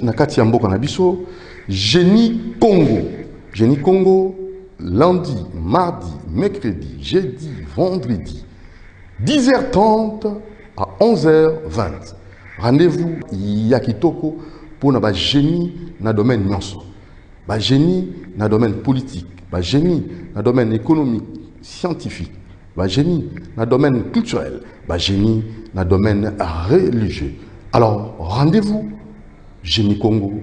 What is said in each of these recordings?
nakati yambo kanabiso, Génie Congo. Génie Congo, lundi, mardi, mercredi, jeudi, vendredi, 10h30 à 11h20. Rendez-vous Yakitoko pour na génie na domaine nyonso. Ba génie na domaine politique, ba génie na domaine économique, scientifique, ba génie na domaine culturel, ba génie na domaine religieux. Alors, rendez-vous Génie Congo.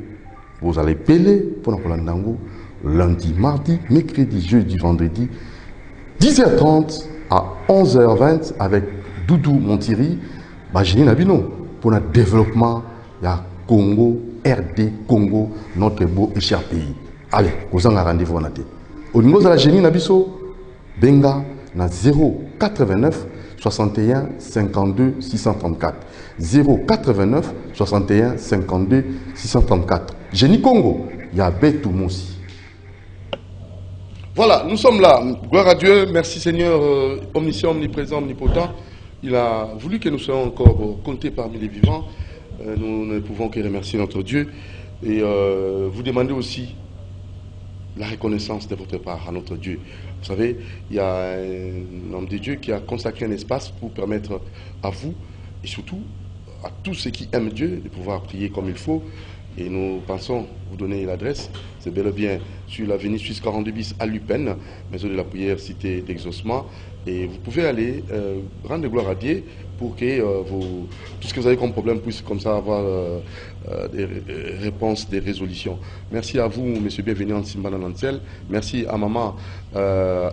Vous allez payer pour Napolandango lundi, mardi, mercredi, jeudi, vendredi, 10h30 à 11h20 avec Doudou Montiri, Génie Nabino, pour notre développement de Congo, RD Congo, notre beau et cher pays. Allez, vous en rendez-vous en athée. Au niveau de la Génie Nabiso, Benga na 089 61 52 634. 089 61 52 634. Génie Congo, il y a Betou Moussi. Voilà, nous sommes là. Gloire à Dieu. Merci Seigneur, omniscient, omniprésent, omnipotent. Il a voulu que nous soyons encore comptés parmi les vivants. Nous ne pouvons que remercier notre Dieu. Et vous demandez aussi la reconnaissance de votre part à notre Dieu. Vous savez, il y a un homme de Dieu qui a consacré un espace pour permettre à vous, et surtout à tous ceux qui aiment Dieu, de pouvoir prier comme il faut. Et nous pensons vous donner l'adresse. C'est bel et bien sur l'avenue Suisse 42 bis à Lupin, maison de la prière, cité d'exaucement. Et vous pouvez aller rendre gloire à Dieu pour que tout ce que vous avez comme problème puisse comme ça avoir des réponses, des résolutions. Merci à vous, monsieur bienvenu en Simbana Nansel. Merci à maman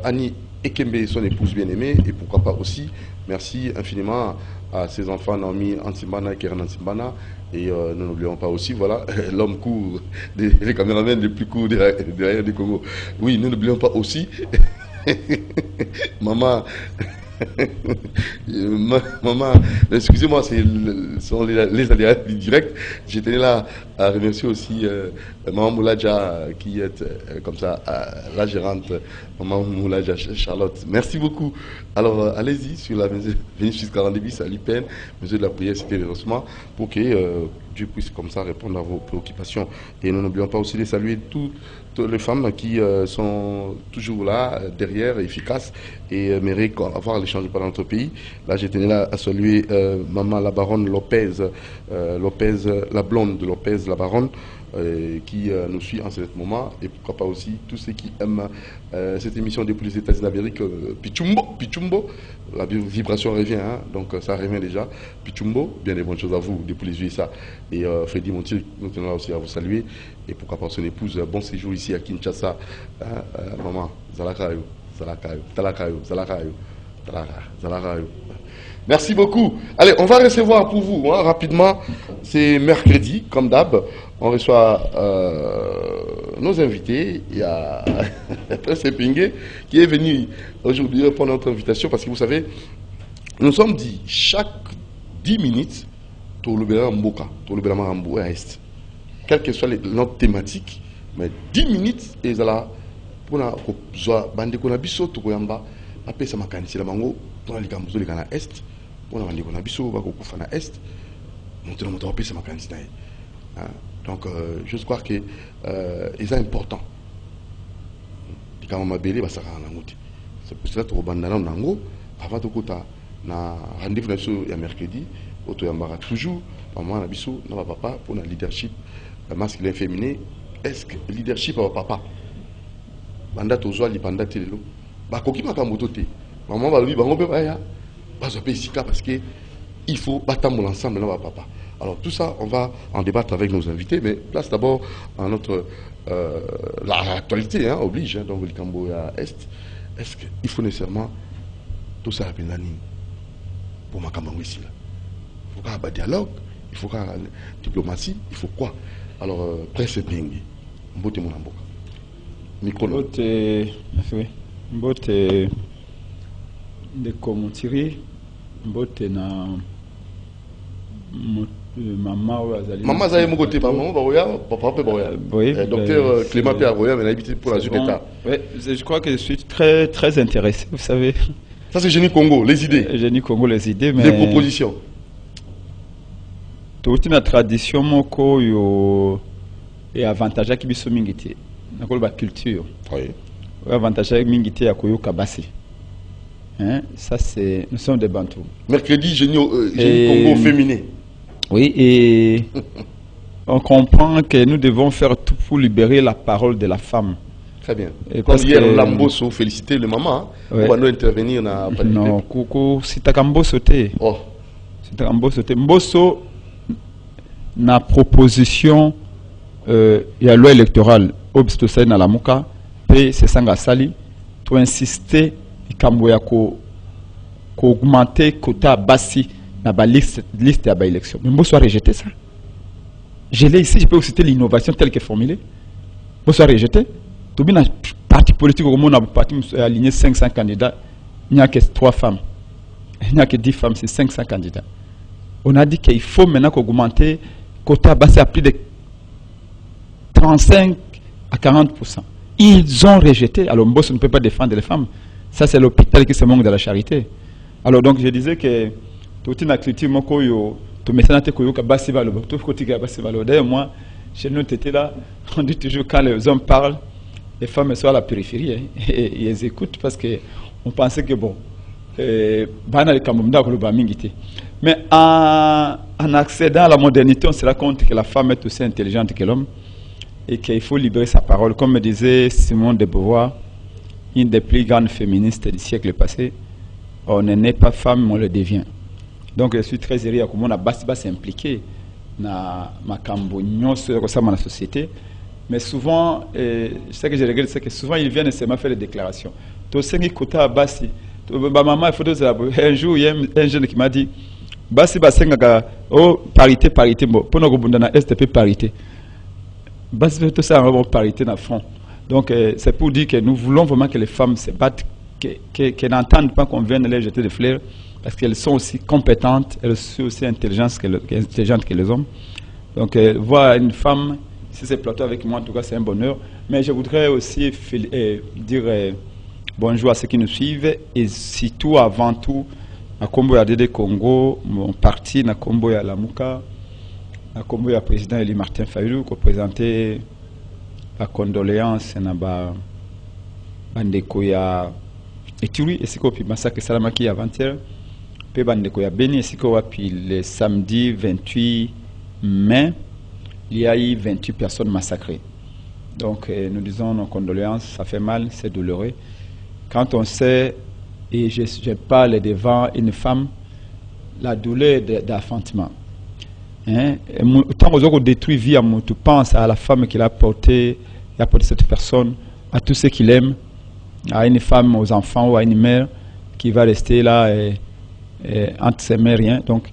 Annie Ekembe, son épouse bien-aimée. Et pourquoi pas aussi, merci infiniment à ses enfants Naomi Ansimbana et Keren Ansimbana. Et nous n'oublions pas aussi, voilà, l'homme court, les caméramans les plus courts derrière du Congo. Oui, nous n'oublions pas aussi, maman, maman, excusez-moi, ce sont les aléas du direct. J'étais là à remercier aussi maman Moulaja qui est comme ça la gérante, maman Moulaja Charlotte. Merci beaucoup. Alors allez-y sur la Vénus 40 bis à l'IPN, mesure de la prière, cité de lancement, pour que Dieu puisse comme ça répondre à vos préoccupations. Et nous n'oublions pas aussi de saluer toutes les femmes qui sont toujours là, derrière, efficaces et méritent avoir les changements dans notre pays. Là, je tenais là à saluer maman la baronne Lopez, la blonde de Lopez, la baronne, qui nous suit en ce moment, et pourquoi pas aussi tous ceux qui aiment cette émission depuis les États-Unis d'Amérique, Pichumbo, la vibration revient, hein, donc ça revient déjà. Pichumbo, bien des bonnes choses à vous depuis les USA. Et Freddy Montier, nous tenons là aussi à vous saluer, et pourquoi pas son épouse, bon séjour ici à Kinshasa, maman, Zalakayo, Zalakayo. Merci beaucoup. Allez, on va recevoir pour vous hein, rapidement. C'est mercredi, comme d'hab. On reçoit nos invités. Il y a Prince Pingué qui est venu aujourd'hui répondre à notre invitation parce que vous savez, nous sommes dit chaque 10 minutes, quelle que soit notre thématique, mais 10 minutes, et là, pour la bande qu'on a biso, tout koyamba, après ça m'a canissé la mango, pour la ligambo de Ghana Est, pour la bande qu'on a biso, bako kufana Est, monter la moto, après ça m'a canissé. Donc, je crois que c'est important. Quand on m'a belé, ça va c'est pour ça que tu vas nango, avant de kota na rendez-vous il y a mercredi, auto yambara toujours, maman na biso, na papa pour le leadership masculin féminin. Est-ce que le leadership à papa? Banda tozo li banda telelo. Ba koki makamoto te. Maman va lui bango pe baya. Ba zo pe sika parce que il faut battre ensemble na papa. Alors tout ça, on va en débattre avec nos invités, mais place d'abord à notre l'actualité hein, oblige hein, donc le Camboya Est. Est-ce qu'il faut nécessairement tout ça à Nani pour ma Camboya ici là? Il faut qu'il y ait un dialogue, il faut qu'il y ait une diplomatie, il faut quoi? Alors Prince Pingué, mbote mon amboka. Micro. Mbote de Komotiri, mbote na maman Zaye Mogote, maman Baroya, papa Baroya. Oui. Docteur Clément Pierre Baroya, mais habité pour la Zupeta. Oui, je crois que je suis très, très intéressé, vous savez. Ça, c'est Génie Congo, les idées. Génie Congo, les idées, mais. Les propositions. toute une tradition moko yo et avantage qui biso mingiti na ko ba culture. Oui. Avantage mingiti ya koyoka basi. Hein, ça c'est nous sommes des Bantous. Mercredi génie Congo féminin. Oui, et on comprend que nous devons faire tout pour libérer la parole de la femme. Très bien. Et Comme parce hier, que Lamboso féliciter le maman. Ouais. On va nous intervenir dans la non, coucou, si t'as qu'un sauté. Oh. Si t'as qu'un sauté. Mbosso na proposition il y a loi électorale obstacle na la muka pe c'est sanga sali to insister ikambo ya ko augmenter quota basi na ba liste ya ba élection. Mais Mbosso a rejeté ça. Je l'ai ici, je peux vous citer l'innovation telle qu'elle est formulée. Mbosso a rejeté. Tout bien, parti politique au monde a parti aligné 500 candidats. Il n'y a que 3 femmes. Il n'y a que 10 femmes, c'est 500 candidats. On a dit qu'il faut maintenant augmenter quota basé à plus de 35 à 40%. Ils ont rejeté. Alors Mbosso ne peut pas défendre les femmes. Ça, c'est l'hôpital qui se manque de la charité. Alors donc je disais que tout une activité mokoyo tout message koyo ka basi balo tout côté ka basi balo. D'ailleurs moi chez nous t'étais là, on dit toujours quand les hommes parlent, les femmes sont à la périphérie hein, et elles écoutent parce que on pensait que bon bana le kamumda ko ba mingité. Mais en accédant à la modernité, on se rend compte que la femme est aussi intelligente que l'homme et qu'il faut libérer sa parole. Comme me disait Simone de Beauvoir, une des plus grandes féministes du siècle passé, on n'est pas femme, on le devient. Donc je suis très heureux comment on a basi impliqué dans ma cambognon sur la société. Mais souvent, ce que je regrette, c'est que souvent ils viennent seulement faire des déclarations. Tout ce qui est côté basi, maman, il faut un jour, il y a un jeune qui m'a dit basi oh parité bon pour nous bundana STP parité. Basi tout ça en parité dans le fond. Donc c'est pour dire que nous voulons vraiment que les femmes se battent, qu'elles n'entendent pas qu'on vienne les jeter des fleurs, parce qu'elles sont aussi compétentes, elles sont aussi intelligentes que les hommes. Donc voir une femme, si c'est plateau avec moi, en tout cas c'est un bonheur. Mais je voudrais aussi dire bonjour à ceux qui nous suivent et surtout avant tout à Kombo ya Dede Congo, mon parti na Kombo ya Lamuka, à Kombo ya président Eli Martin Fayulu qui présentait la condoléance na ba bandeko ya Ituri et siko pi massacre Salamaki avant-hier, pe bandeko ya Beni et siko wapi le samedi 28 mai, il y a eu 28 personnes massacrées. Donc nous disons nos condoléances, ça fait mal, c'est douloureux. Quand on sait, et je parle devant une femme, la douleur d'enfantement. Hein? Tant qu'on détruit vie, tu penses à la femme qu'il a portée cette personne, à tous ceux qu'il aime, à une femme, aux enfants ou à une mère qui va rester là entre ses mères, rien. Donc,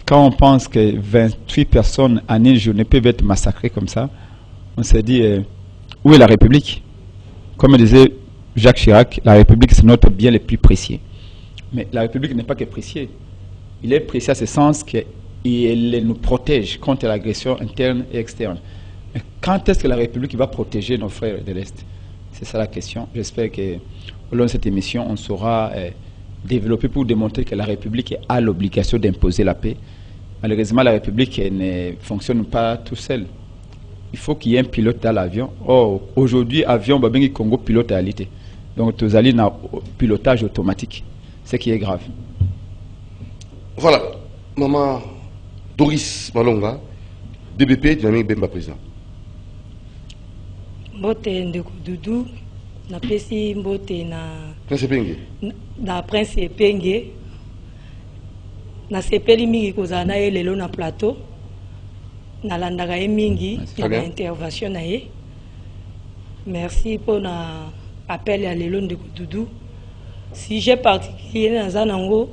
quand on pense que 28 personnes en une journée peuvent être massacrées comme ça, on s'est dit, où est la République? Comme disait Jacques Chirac, la République c'est notre bien le plus précieux. Mais la République n'est pas que précieux. Il est précieux à ce sens qu'elle nous protège contre l'agression interne et externe. Mais quand est-ce que la République va protéger nos frères de l'Est? C'est ça la question. J'espère que au long de cette émission, on saura développer pour démontrer que la République a l'obligation d'imposer la paix. Malheureusement, la République ne fonctionne pas tout seul. Il faut qu'il y ait un pilote dans l'avion. Or, aujourd'hui, avion, Babengi Congo pilote à l'ité. Donc, tu as un pilotage automatique, ce qui est grave. Voilà, maman Doris Malonga, DBP, Dynamique Bemba président. Mbote ndeko Dudu, na pesi mbote Prince Penge. Na Prince Penge. Na sepeli mingi kozala na ye lelo na plateau. Na landaka ye mingi na intervention na ye. Merci pour na appel à lelo ndeko Dudu. Sujet particulier na zanango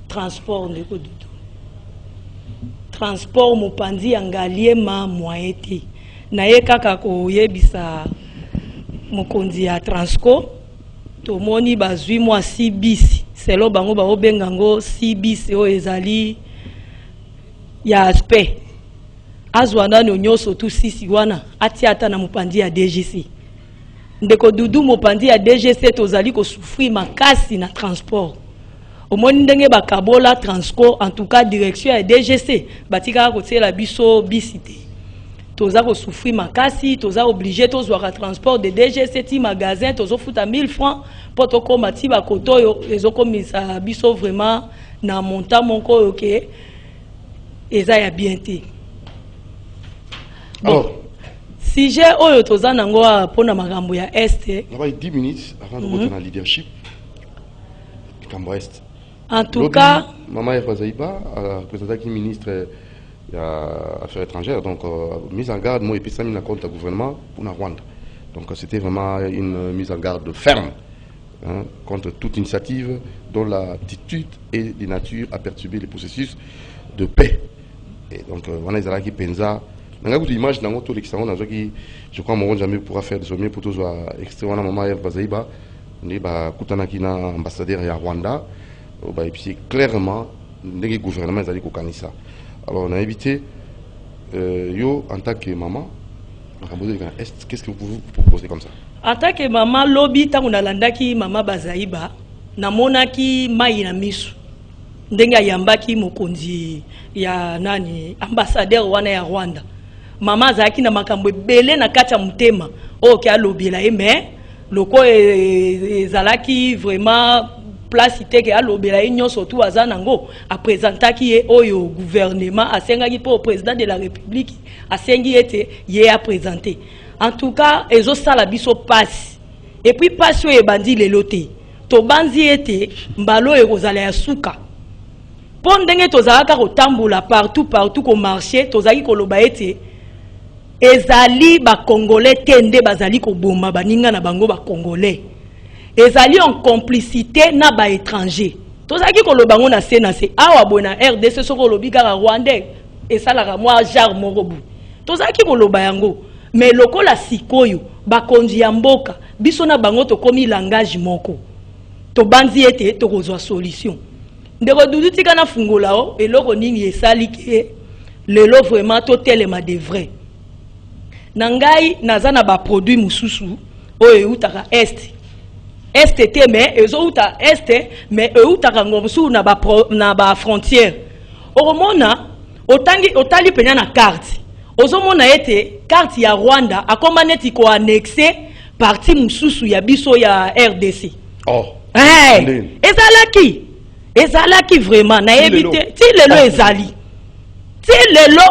transport ndeko Dudu. Transport mopandi angalie ma moyen te. Na ye kaka ko yebisa mokonzi ya Transco tomoni bazwi mwa 6 bis selo bango ba obenga ngo 6 bis o ezali ya aspect azwana no nyoso tu sisi wana atiata na mopandi ya DGC ndeko Dudu mopandi ya DGC tozali ko souffrir makasi na transport au moins ndenge bakabola Transco en tout cas direction et DGC batika côté la biso bisité toza ko souffrir makasi toza obligé tozwa transport de DGC ti magasin tozo futa 1000 francs pour to komati ba koto ezokomisa biso vraiment na montant monko OK eza ya bien te. Alors si j'ai oyo toza nango pona makambo ya est on va 10 minutes avant de rentrer dans le leadership makambo est. En tout cas, Maman Eva Zaïba, président qui ministre des Affaires étrangères, donc mise en garde, moi et puis ça mis en compte le gouvernement pour la Rwanda. Donc c'était vraiment une mise en garde ferme contre toute initiative dont l'attitude est de nature à perturber le processus de paix. Et donc on a des qui pensa, on a une image dans tout l'extérieur, je crois que jamais pourra faire de sommet pour tous extérieur. Maman Eva Zaïba, on est Kutanakina ambassadeur à Rwanda. Et puis clairement, le gouvernement est allé au ça. Alors on a évité, yo en tant que maman, qu'est-ce que vous pouvez proposer comme ça? En tant que maman, lobby, tant on a landaki maman Bazaïba, na monaki mai na misu. Ndenga yambaki mokonzi ya nani ambassadeur wana ya Rwanda. Mama zaki na makambo belé na kati ya mutema. O ki a lobby la mais loko ezalaki vraiment place ite ke alobela union surtout azanango a présenter qui est au gouvernement a sengaki pour le président de la République a sengi été yé a présenter en tout cas ezo sala biso passe et puis passe e bandi le loté to banzi été mbalo e kozala ya suka pondenge tozalaka ko tambola partout ko marché tozaki ko loba été ezali ba congolais tende bazali ko bomba baninga na bango ba congolais ezali en complicité na ba étranger tozaki ko lobango na CNC awa bona RDC soko lobika rwandais et ça la moi jar morobu tozaki ko loba yango mais lokola sikoyo ba konzi ya mboka biso na bango to komi langage moko to banzi ete to kozwa solution ndeko dudu tika na fungola o eloko nini esali ke lelo vraiment to telema de vrai nangai nazana ba produit mususu o eutaka est mais ezouta est mais eutaka ngomsu na ba frontière oromona otali penya na carte ozomona ete carte ya Rwanda akoma neti ko annexer parti mususu ya biso ya RDC. Oh. Hey, ezalaki vraiment na éviter ti lelo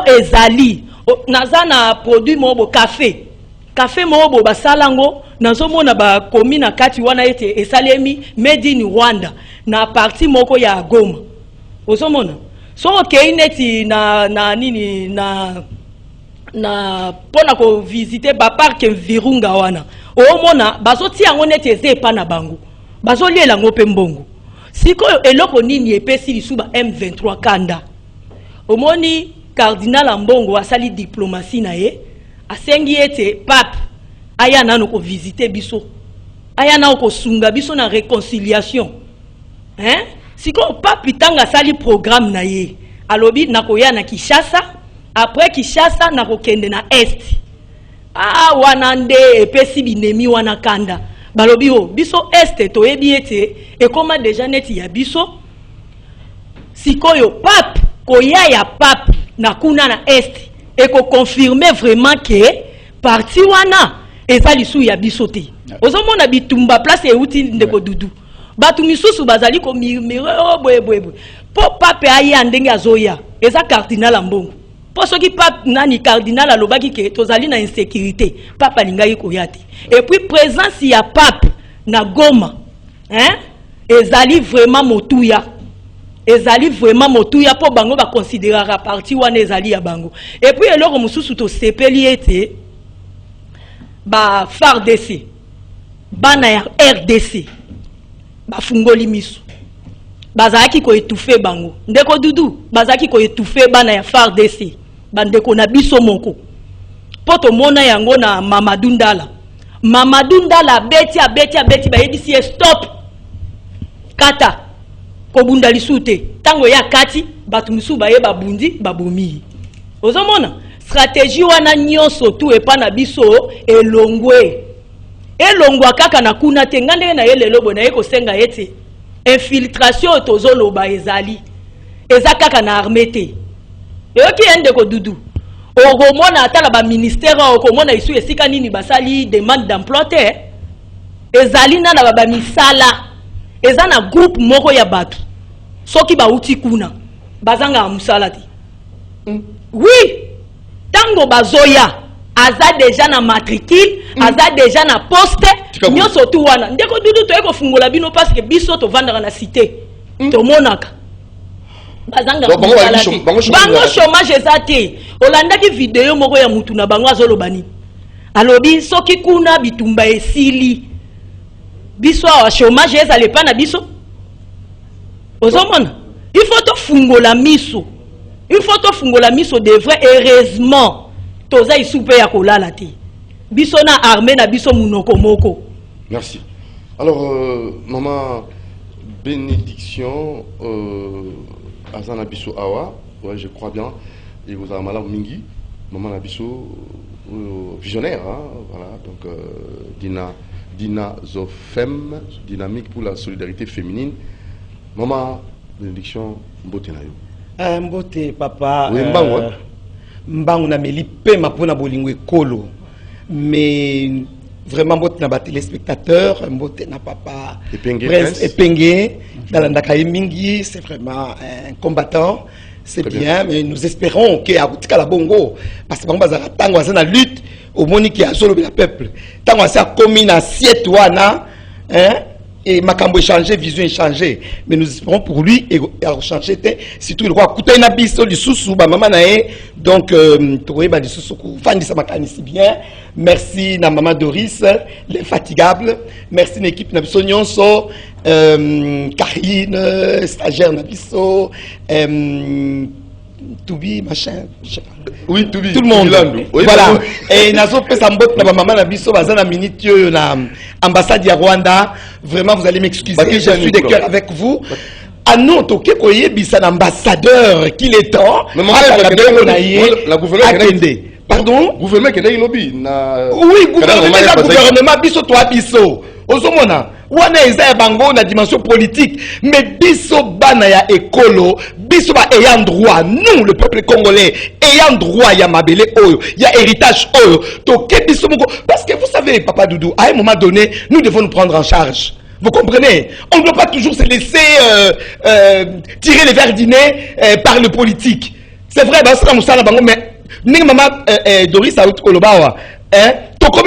ezali nazana produit mobo café mobo basalango nazomona ba komi na kati wana ete esalemi made in Rwanda na parti moko ya Goma ozomona so okay neti na nini na pona ko visiter ba parc Virunga wana omona bazoti yango neti ezepa na bango bazolela ngope mbongo sikoyo eloko nini epesi lisuba M23 kanda omoni cardinal Ambongo asali diplomatie na ye asengi ete pape aya nano ko visiter biso aya nano ko sunga biso na réconciliation sikoyo pape tanga sali programme na ye alobi nakoya na Kinshasa après Kinshasa nakokende na est wana nde epesi binemi wana kanda balobi o biso est to yebi ete ekoma déjà neti ya biso sikoyo pape koya ya pape na kuna na est et ko confirmer vraiment que parti wana ezali su ya biso te ozomona bitumba place euti ndeko dudu batu misusu bazali ko murmure boye po pape aya ndenge azoya eza cardinal Ambongo po soki pape nani cardinal alobaki ke tozali na insécurité pape alingaki koya te et puis présence ya pape na Goma ezali vraiment motuya po bango ba considérera parti wana ezali ya bango et puis eloko mususu to sepeli ete ba FARDC bana ya RDC bafungoli miso bazaki ko étouffer bango ndeko dudu bazaki ko étouffer bana ya FARDC bandeko na biso moko poto mona yango na Mamadou Ndala beti ba yebisi stop kata ko bunda lisute tango ya kati batu misu baye babundi babomi ozomona stratégie wana nyonso tu epa na biso elongwa kaka na kuna te ngandenge na yelelo bona yeko senga ete infiltration tozoloba ezali eza kaka na armée te yoki ende ko dudu okomona ata ba ministère okomona isu esika nini basali demande d'emploi te ezali na ba misala eza na groupe moko ya bato soki ba uti kuna bazanga musala te oui tango bazoya aza déjà na matricule aza déjà na poste nyoso tu wana ndeko dudu to eko fungola bino parce que biso to vandaka na cité to monaka bazanga bango chômage eza te olandaki video moko ya mutu na bango azolobani alobi soki kuna bitumba esili biso wa chômage ezale pa na biso ozomona il faut to fungola miso de vrai heureusement toza isupe ya kolala te biso na armée na biso munoko moko. Merci. Alors maman bénédiction Azana biso awa, ouais, je crois bien, et vous avez malade mingi, maman Nabiso visionnaire, hein, voilà, donc Dina Zofem, dynamique pour la solidarité féminine. Maman bénédiction mbote na yo. Mbote papa. Oui, mbangu na meli pe mapona bolingo ekolo. Mais vraiment mbote na ba téléspectateurs, mbote na papa. Epenge. Dalandaka mingi, c'est vraiment un combattant. C'est bien, mais nous espérons qu'il y a la bongo. Parce que on va attendre la lutte au monde qui a solo le peuple. Tant on s'est commis à siète wana, hein, et Makambo échangé, vision échangée. Mais nous espérons pour lui et changer. Surtout le roi Kouta Nabiso du Soussou, maman nae. Donc, tu vois, du Soussou, fan de sa makani si bien. Merci na maman Doris, l'infatigable. Merci l'équipe Nabiso Nyonso, Karine, stagiaire Nabiso, Toubi, machin. Oui, Toubi. Tout le monde. Oui, voilà. Et Nazo Pesambot, na maman Nabiso, bazana minute, na ambassade de Rwanda. Vraiment, vous allez m'excuser. Je suis de cœur avec vous. Ah non, toké koye bisan ambassadeur qu'il est temps. La gouvernement. Pardon? Gouvernement qui est lobby. Oui, gouvernement biso toi biso. Ozomona. Wana eza bango na dimension politique, mais biso bana ya ekolo, biso ba ayant droit, nous le peuple congolais ayant droit ya mabele oyo, ya héritage oyo, toké biso moko parce que vous savez papa Doudou, à un moment donné, nous devons nous prendre en charge. Vous comprenez? On ne doit pas toujours se laisser tirer les verres du nez par le politique. C'est vrai, bah ça nous ça bango mais ni maman Doris a Kolobawa, hein? Parce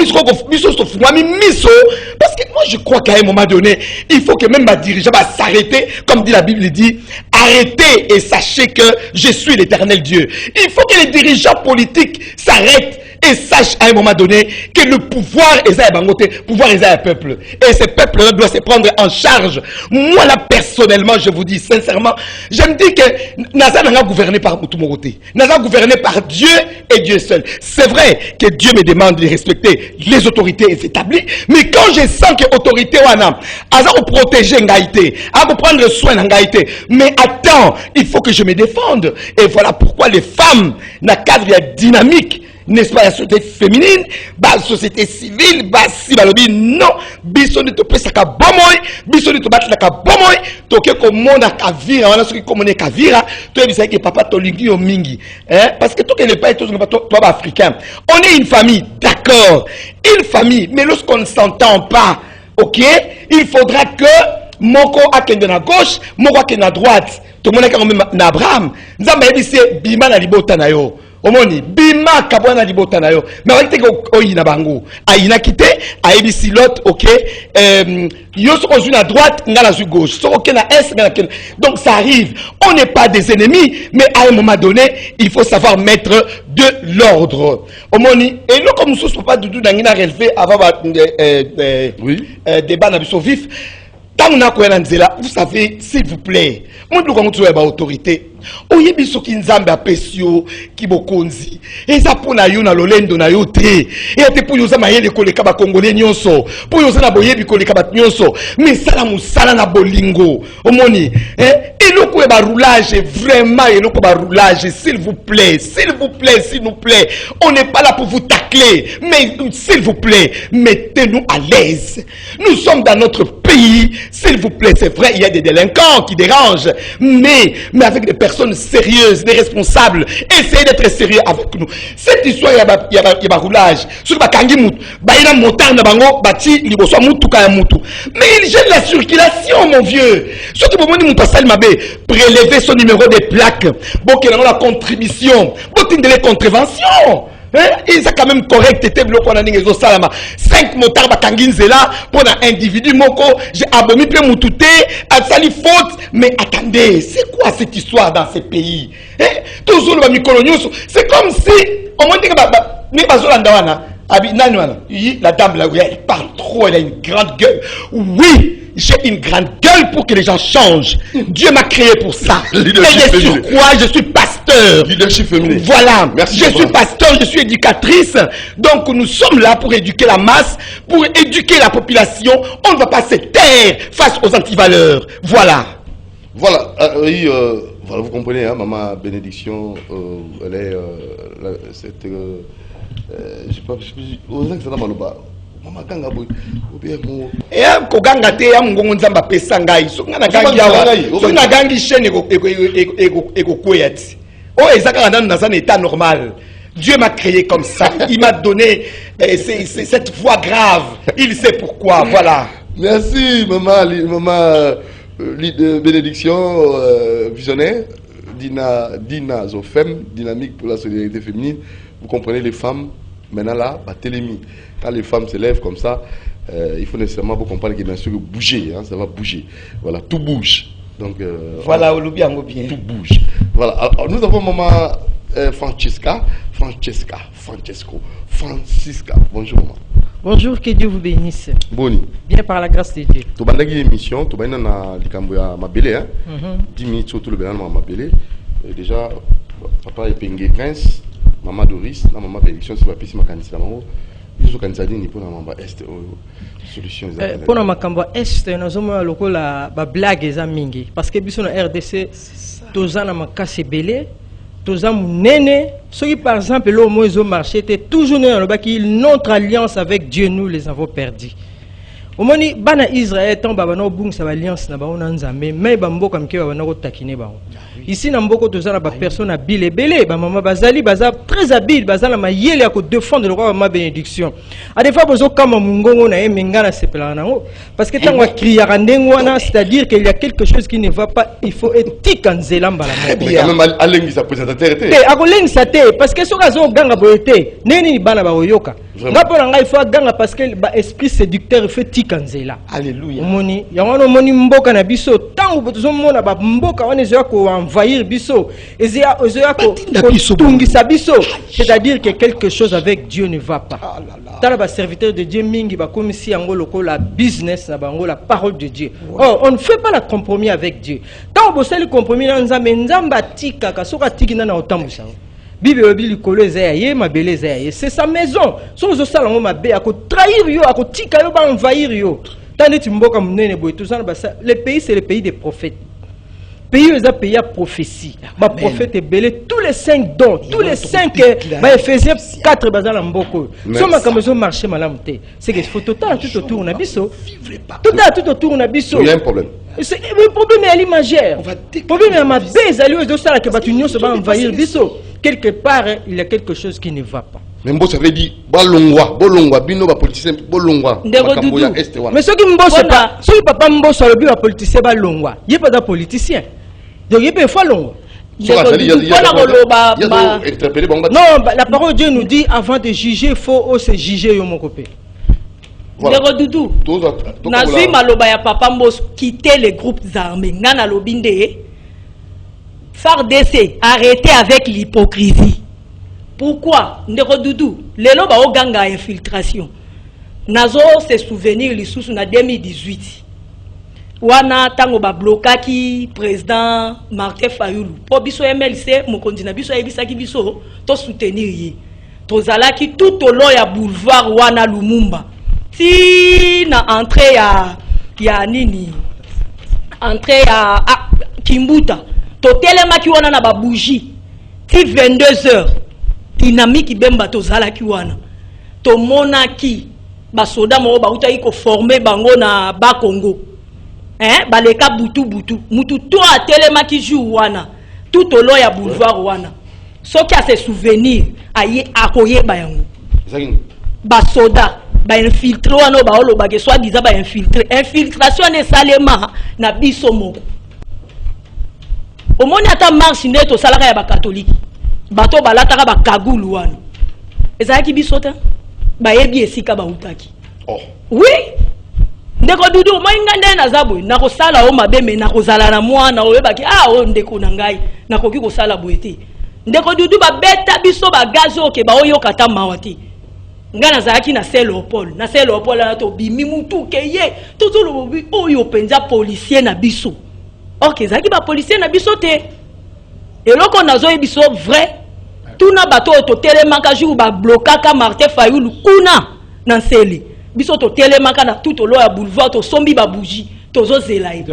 que moi je crois qu'à un moment donné, il faut que même ma dirigeant va s'arrêter, comme dit la Bible dit, arrêtez et sachez que je suis l'Éternel Dieu. Il faut que les dirigeants politiques s'arrêtent et sachent à un moment donné que le pouvoir est à Bangote, pouvoir est à un peuple. Et ce peuple-là doit se prendre en charge. Moi là personnellement, je vous dis sincèrement, je me dis que Naza n'a pas gouverné par Moutoumorote. Naza gouverné par Dieu et Dieu seul. C'est vrai que Dieu me demande de respecter les autorités établies, mais quand je sens que l'autorité wana a protéger Ngaïté, a prendre soin d'Ngaïté, mais attends, il faut que je me défende. Et voilà pourquoi les femmes, dans le cadre dynamique, n'est-ce pas, la société féminine, la société civile, si balobi non, biso ne te pesa ka bomoy, biso ne te battre ka bomoy, toke ko mona ka vira, wana soki ko mona ka vira, to ebisa ke papa to lingi yo mingi, hein, parce que to ke ne pas to toi africain. On est une famille, d'accord, une famille, mais lorsqu'on ne s'entend pas, OK, il faudra que moko akende na gauche, moko akende na droite. To mona ka même na Abraham, nzamba ebise bima na libota na yo. Omoni bima kabwana libota na yo mais on dit que oyina bango ayina kité ayebisi lot OK yo so kozuna droite ngala zu gauche so OK na est ngala ken donc ça arrive on n'est pas des ennemis mais à un moment donné il faut savoir mettre de l'ordre omoni et nous comme sous papa Doudou dangina relevé avant oui débat na biso vif tant na ko nzela vous savez s'il vous plaît moi nous comme tu ba autorité oyebi soki nzambe apesi yo kibokonzi eza mpo na yo na lolendo na yo te eya te mpo yo oza mayele koleka bakongole nyonso mpo yo oza na boyebi koleka bato nyonso mais sala mosala na bolingo omoni eloko ya baroulage vraiment eloko ya baroulage s'il vous plaît s'il nous plaît on n'est pas là pour vous tacler mais s'il vous plaît mettez-nous à l'aise. Nous sommes dans notre pays, s'il vous plaît, c'est vrai, il y a des délinquants qui dérangent, mais avec des personnes sérieuses, des responsables, essayez d'être sérieux avec nous. Cette histoire, il y a un roulage, sur le kangi moutou, il y a un motard na bango, bati, il y a un moutou kaya moutou. Mais il gêne la circulation, mon vieux. Surtout pour moi, il passal mabé, prélever son numéro de plaque, bon, qu'il y a la contribution, bon, il y a des contraventions. Ils sont quand même correct. 5 motards bakanginzela pour un individu moko. J'ai abomi pe moutouté, a sali faute. Mais attendez, c'est quoi cette histoire dans ces pays? Toujours le mikolonioso. C'est comme si on m'a dit que la dame là, elle parle trop, elle a une grande gueule. Oui, j'ai une grande gueule pour que les gens changent. Dieu m'a créé pour ça. Et je suis quoi? Je suis pasteur. Leadership féminin. Voilà. Merci, je suis pasteur, je suis éducatrice. Donc nous sommes là pour éduquer la masse, pour éduquer la population. On ne va pas se taire face aux antivaleurs. Voilà. Voilà. Voilà, vous comprenez, hein, maman Bénédiction, elle est cette je sais pas, aux que ça n'a pas maman kanga boy ou bien mo ko ganga te ya ngongo nzamba pesa ngai so ngana gangi yawa so na gangi chaîne eko kweyati oh ezaka dans un état normal. Dieu m'a créé comme ça, il m'a donné cette voix grave, il sait pourquoi. Voilà. Merci maman Bénédiction visionnaire Dina Zofem, dynamique pour la solidarité féminine. Vous comprenez, les femmes, maintenant là, télémie. Quand les femmes se lèvent comme ça, il faut nécessairement vous comprendre que bien sûr bouger, hein, ça va bouger. Voilà, tout bouge. Donc, voilà, bien. Tout bouge. Voilà, alors, nous avons maman Francisca. Bonjour maman. Bonjour, que Dieu vous bénisse. Boni. Bien par la grâce de Dieu. Tu as une émission, tu as une mabélé, 10 minutes sur tout le bénin mabélé. Déjà, papa est pingé 15, maman Doris, la maman Bénédiction, c'est ma piste, ma candidature. Ils sont candidats pour la maman Est, solution. Pour la maman Est, nous avons la blague des amis. Parce que bisous na RDC, tous ans na casse belé, tous ans nene. Ceux qui par exemple l'homme au marché étaient toujours dans le baki notre alliance avec Dieu, nous les avons perdus. Au moment où bana Israël tombe à bana bung sa alliance na ba on nzambe mais bambo comme que bana ko takine ba. Ici na mboko tozana ba personne habile belé ba mama bazali baza très habile bazala mayele ya ko défendre le roi ma bénédiction. A des fois bozo kama mungongo na emenga na sepela nango parce que tango crier ndengwana c'est-à-dire qu'il y a quelque chose qui ne va pas, il faut éthique en zélamba la mais quand même alengi sa présentateur était. Eh akolengi sa té parce que soka zo ganga boyete neni bana ba oyoka. Ngapo na ngai faut ganga parce que ba esprit séducteur fait kanzela. Alléluia. Moni, yawano moni mboka na biso, tangu bozo mona ba mboka wane zoya ko envahir biso, ezea ko tungisa biso, c'est-à-dire que quelque chose avec Dieu ne va pas. Tala ba serviteur de Dieu mingi ba comme si yango loko la business na bango la parole de Dieu. Oh, on ne fait pas le compromis avec Dieu. Tant bo seli compromis na nzambe nzamba tika ka soka tiki na otambusa. Bible bili koleze ya mabele za ya c'est sa maison so zo sala ngo mabe ako trahir yo ako tika yo ba envahir yo tandis timboka munene boy tout ça le pays c'est le pays des prophètes pays les a pays à prophétie ba prophète belé tous les 5 dons tous les 5 ba Ephésiens 4 bazala mboko so makamezo marché malamu te c'est que faut tout autour na biso tout autour na biso il y a un problème. C'est le problème est l'imagère. Le problème est ma baise à l'ouest de ça que Batunion se va envahir biso. Quelque part, il y a quelque chose qui ne va pas. Mais moi ça veut dire bolongwa bino ba politicien bolongwa. Mais ceux qui m'bossent pas, ceux qui papa m'bossent le but à politicien bolongwa. Il y a pas de politicien. Donc il y a pas longwa. Non, la parole de Dieu nous dit avant de juger, il faut se juger mon copain. Ndeko Doudou, nazwi maloba ya papa Mbos quitter les groupes armés. Nana lobinde, FARDC, arrêtez avec l'hypocrisie. Pourquoi? Ndeko Doudou, lelo ba oganga infiltration. Nazo se souvenir lisusu na 2018. wana tango ba blokaki président Martin Fayulu po biso MLC mokonzi na biso yebisaki biso to soutenir ye tozalaki tout au long ya boulevard wana Lumumba ti na entrée ya nini entrée ya Kimbuta to telemaki wana na ba bougie ti 22h dynamique bemba tozalaki wana to monaki ba soda mo ba uta iko former bango na ba Congo baleka butu mutu to a telemaki jour wana tout au long ya boulevard wana soki a se souvenir aye akoyeba yango ba soda ba infiltré wana ba oloba ke soit disant ba infiltration ne salema na biso moko omoni ata marche nde to salaka ya ba catholique bato balataka ba kagulu wana ezalaki biso ta ba yebi esika ba utaki oui ndeko dudu mainga nde na zabwe na kosala o mabeme na kozala na mwana oyebaki o ndeko na ngai na koki kosala boete ndeko dudu ba beta biso ba gazo ke ba oyo kata mawati ngana zaki na Saint-Léopold na to bimi mutu ke ye tout le bobi oyo penza policier na biso ok zaki ba policier na biso te eloko nazo e biso vrai tuna bato to telemaka jour ba blokaka Martin Fayulu kuna na nseli biso to telemaka na tout au long ya boulevard to sombi ba bougie tozo zela ye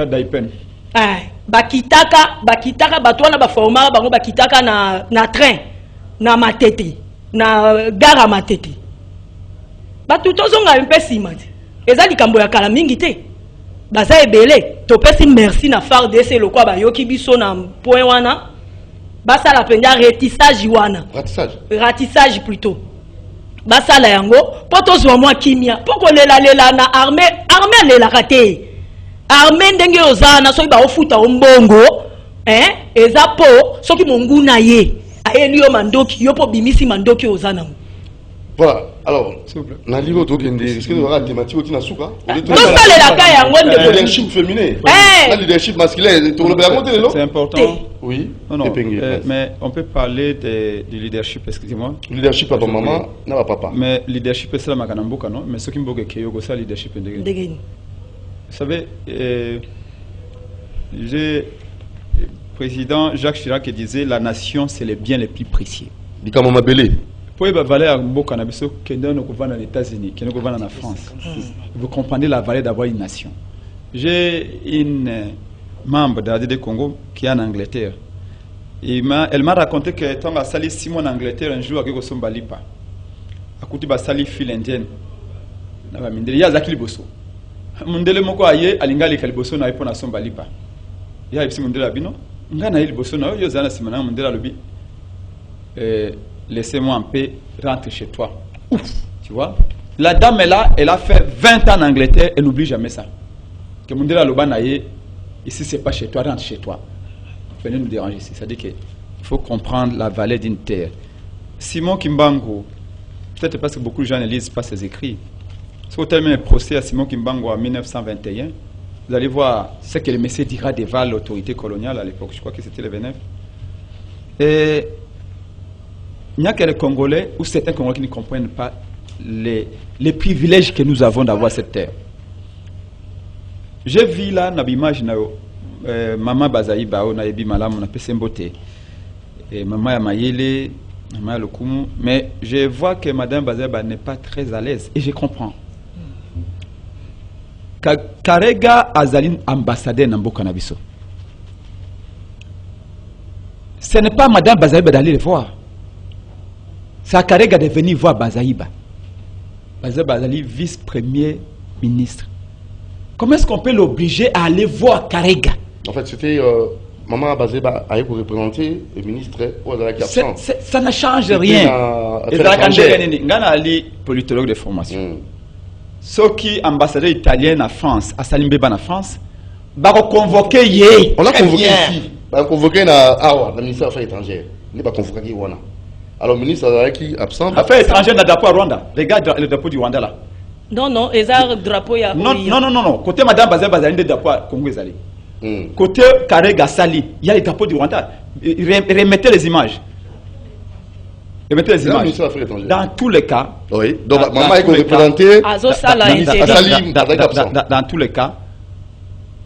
bakitaka bato wana ba formara bango bakitaka na train na Matete na gare Matete batu tozonga mpe sima te eza likambo ya kala mingi te baza ebele to pesi merci na FARDC lokwa ba yoki biso na point wana basala penja ratissage plutôt basala yango poto zwa mwa kimia poko lela na armée lela kate armée ndenge ozana so ba ofuta ombongo eza po soki monguna ye aeliyo mandoki yopo bimisi mandoki ozana. Voilà, alors, na ligo to kende, est-ce que tu vas thématique au tinasuka? Leadership féminin. Le leadership masculin, c'est important. Oui. Non, mais on peut parler du leadership, excusez-moi. Leadership papa maman, na papa. Mais leadership c'est la makanambuka non, mais ce qui mboge keyo ça leadership ndenge. Vous savez, j'ai président Jacques Chirac qui disait la nation c'est les biens les plus précieux. Dikama mabele. Pour la valeur mboka na biso kende no kovana aux États-Unis, kende kovana na France. Vous comprenez la valeur d'avoir une nation. J'ai une membre de la DD Congo qui est en Angleterre. Elle m'a raconté que tant a sali 6 mois en Angleterre un jour avec Osomba Lipa. A kuti ba sali file indienne. Na ba mindele ya zakili boso. Mundele moko aye alingali kaliboso na ipo na Somba Lipa. Ya ipsi mundele abino. Ngana ile boso na yo zana simana mundele lobi. Laissez-moi en paix, rentre chez toi. Ouf, tu vois. La dame est là, elle a fait 20 ans en Angleterre, elle n'oublie jamais ça. Que Mundela Lobanaye, ici c'est pas chez toi, rentre chez toi. Venez nous déranger ici. C'est-à-dire qu'il faut comprendre la valeur d'une terre. Simon Kimbangu, peut-être parce que beaucoup de gens ne lisent pas ses écrits. Si vous terminez le procès à Simon Kimbangu en 1921, vous allez voir ce que le Messie dira devant l'autorité coloniale à l'époque. Je crois que c'était le 29. Et il n'y a que les Congolais ou certains Congolais qui ne comprennent pas les privilèges que nous avons d'avoir cette terre. J'ai vu là, dans l'image, maman Bazaï Bao, na yebi malam, na pesembote, et maman Yamayele, maman Lokumu, mais je vois que madame Bazaï n'est pas très à l'aise, et je comprends. Karega Azaline, ambassadeur Namboka Nabiso. Ce n'est pas madame Bazaï d'aller le voir. C'est Karega de venir voir Bazaïba. Bazali, vice-premier ministre. Comment est-ce qu'on peut l'obliger à aller voir Karega? En fait, c'était Maman Bazeba a pour représenter le ministre qui est absent. Ça ne change rien. Ngana Ali, politologue de formation. Ceux qui ambassadeur italien en France, à Salimbeba en France, va convoquer Yé. On l'a convoqué ici. On l'a convoqué dans le ministère des Affaires étrangères. Il n'est pas convoqué ici. Alors, le ministre qui est absent. Affaires étrangères n'a drapeau à Rwanda. Regarde le drapeau du Rwanda là. Non, et ça, le drapeau y a. Non. Côté Madame Bazeba, il y a des drapeaux à Congo. Côté Karega Sali, il y a les drapeaux du Rwanda. Remettez les images. Remettez les images. Dans tous les cas. Oui, donc maman est représentée. Dans tous les cas,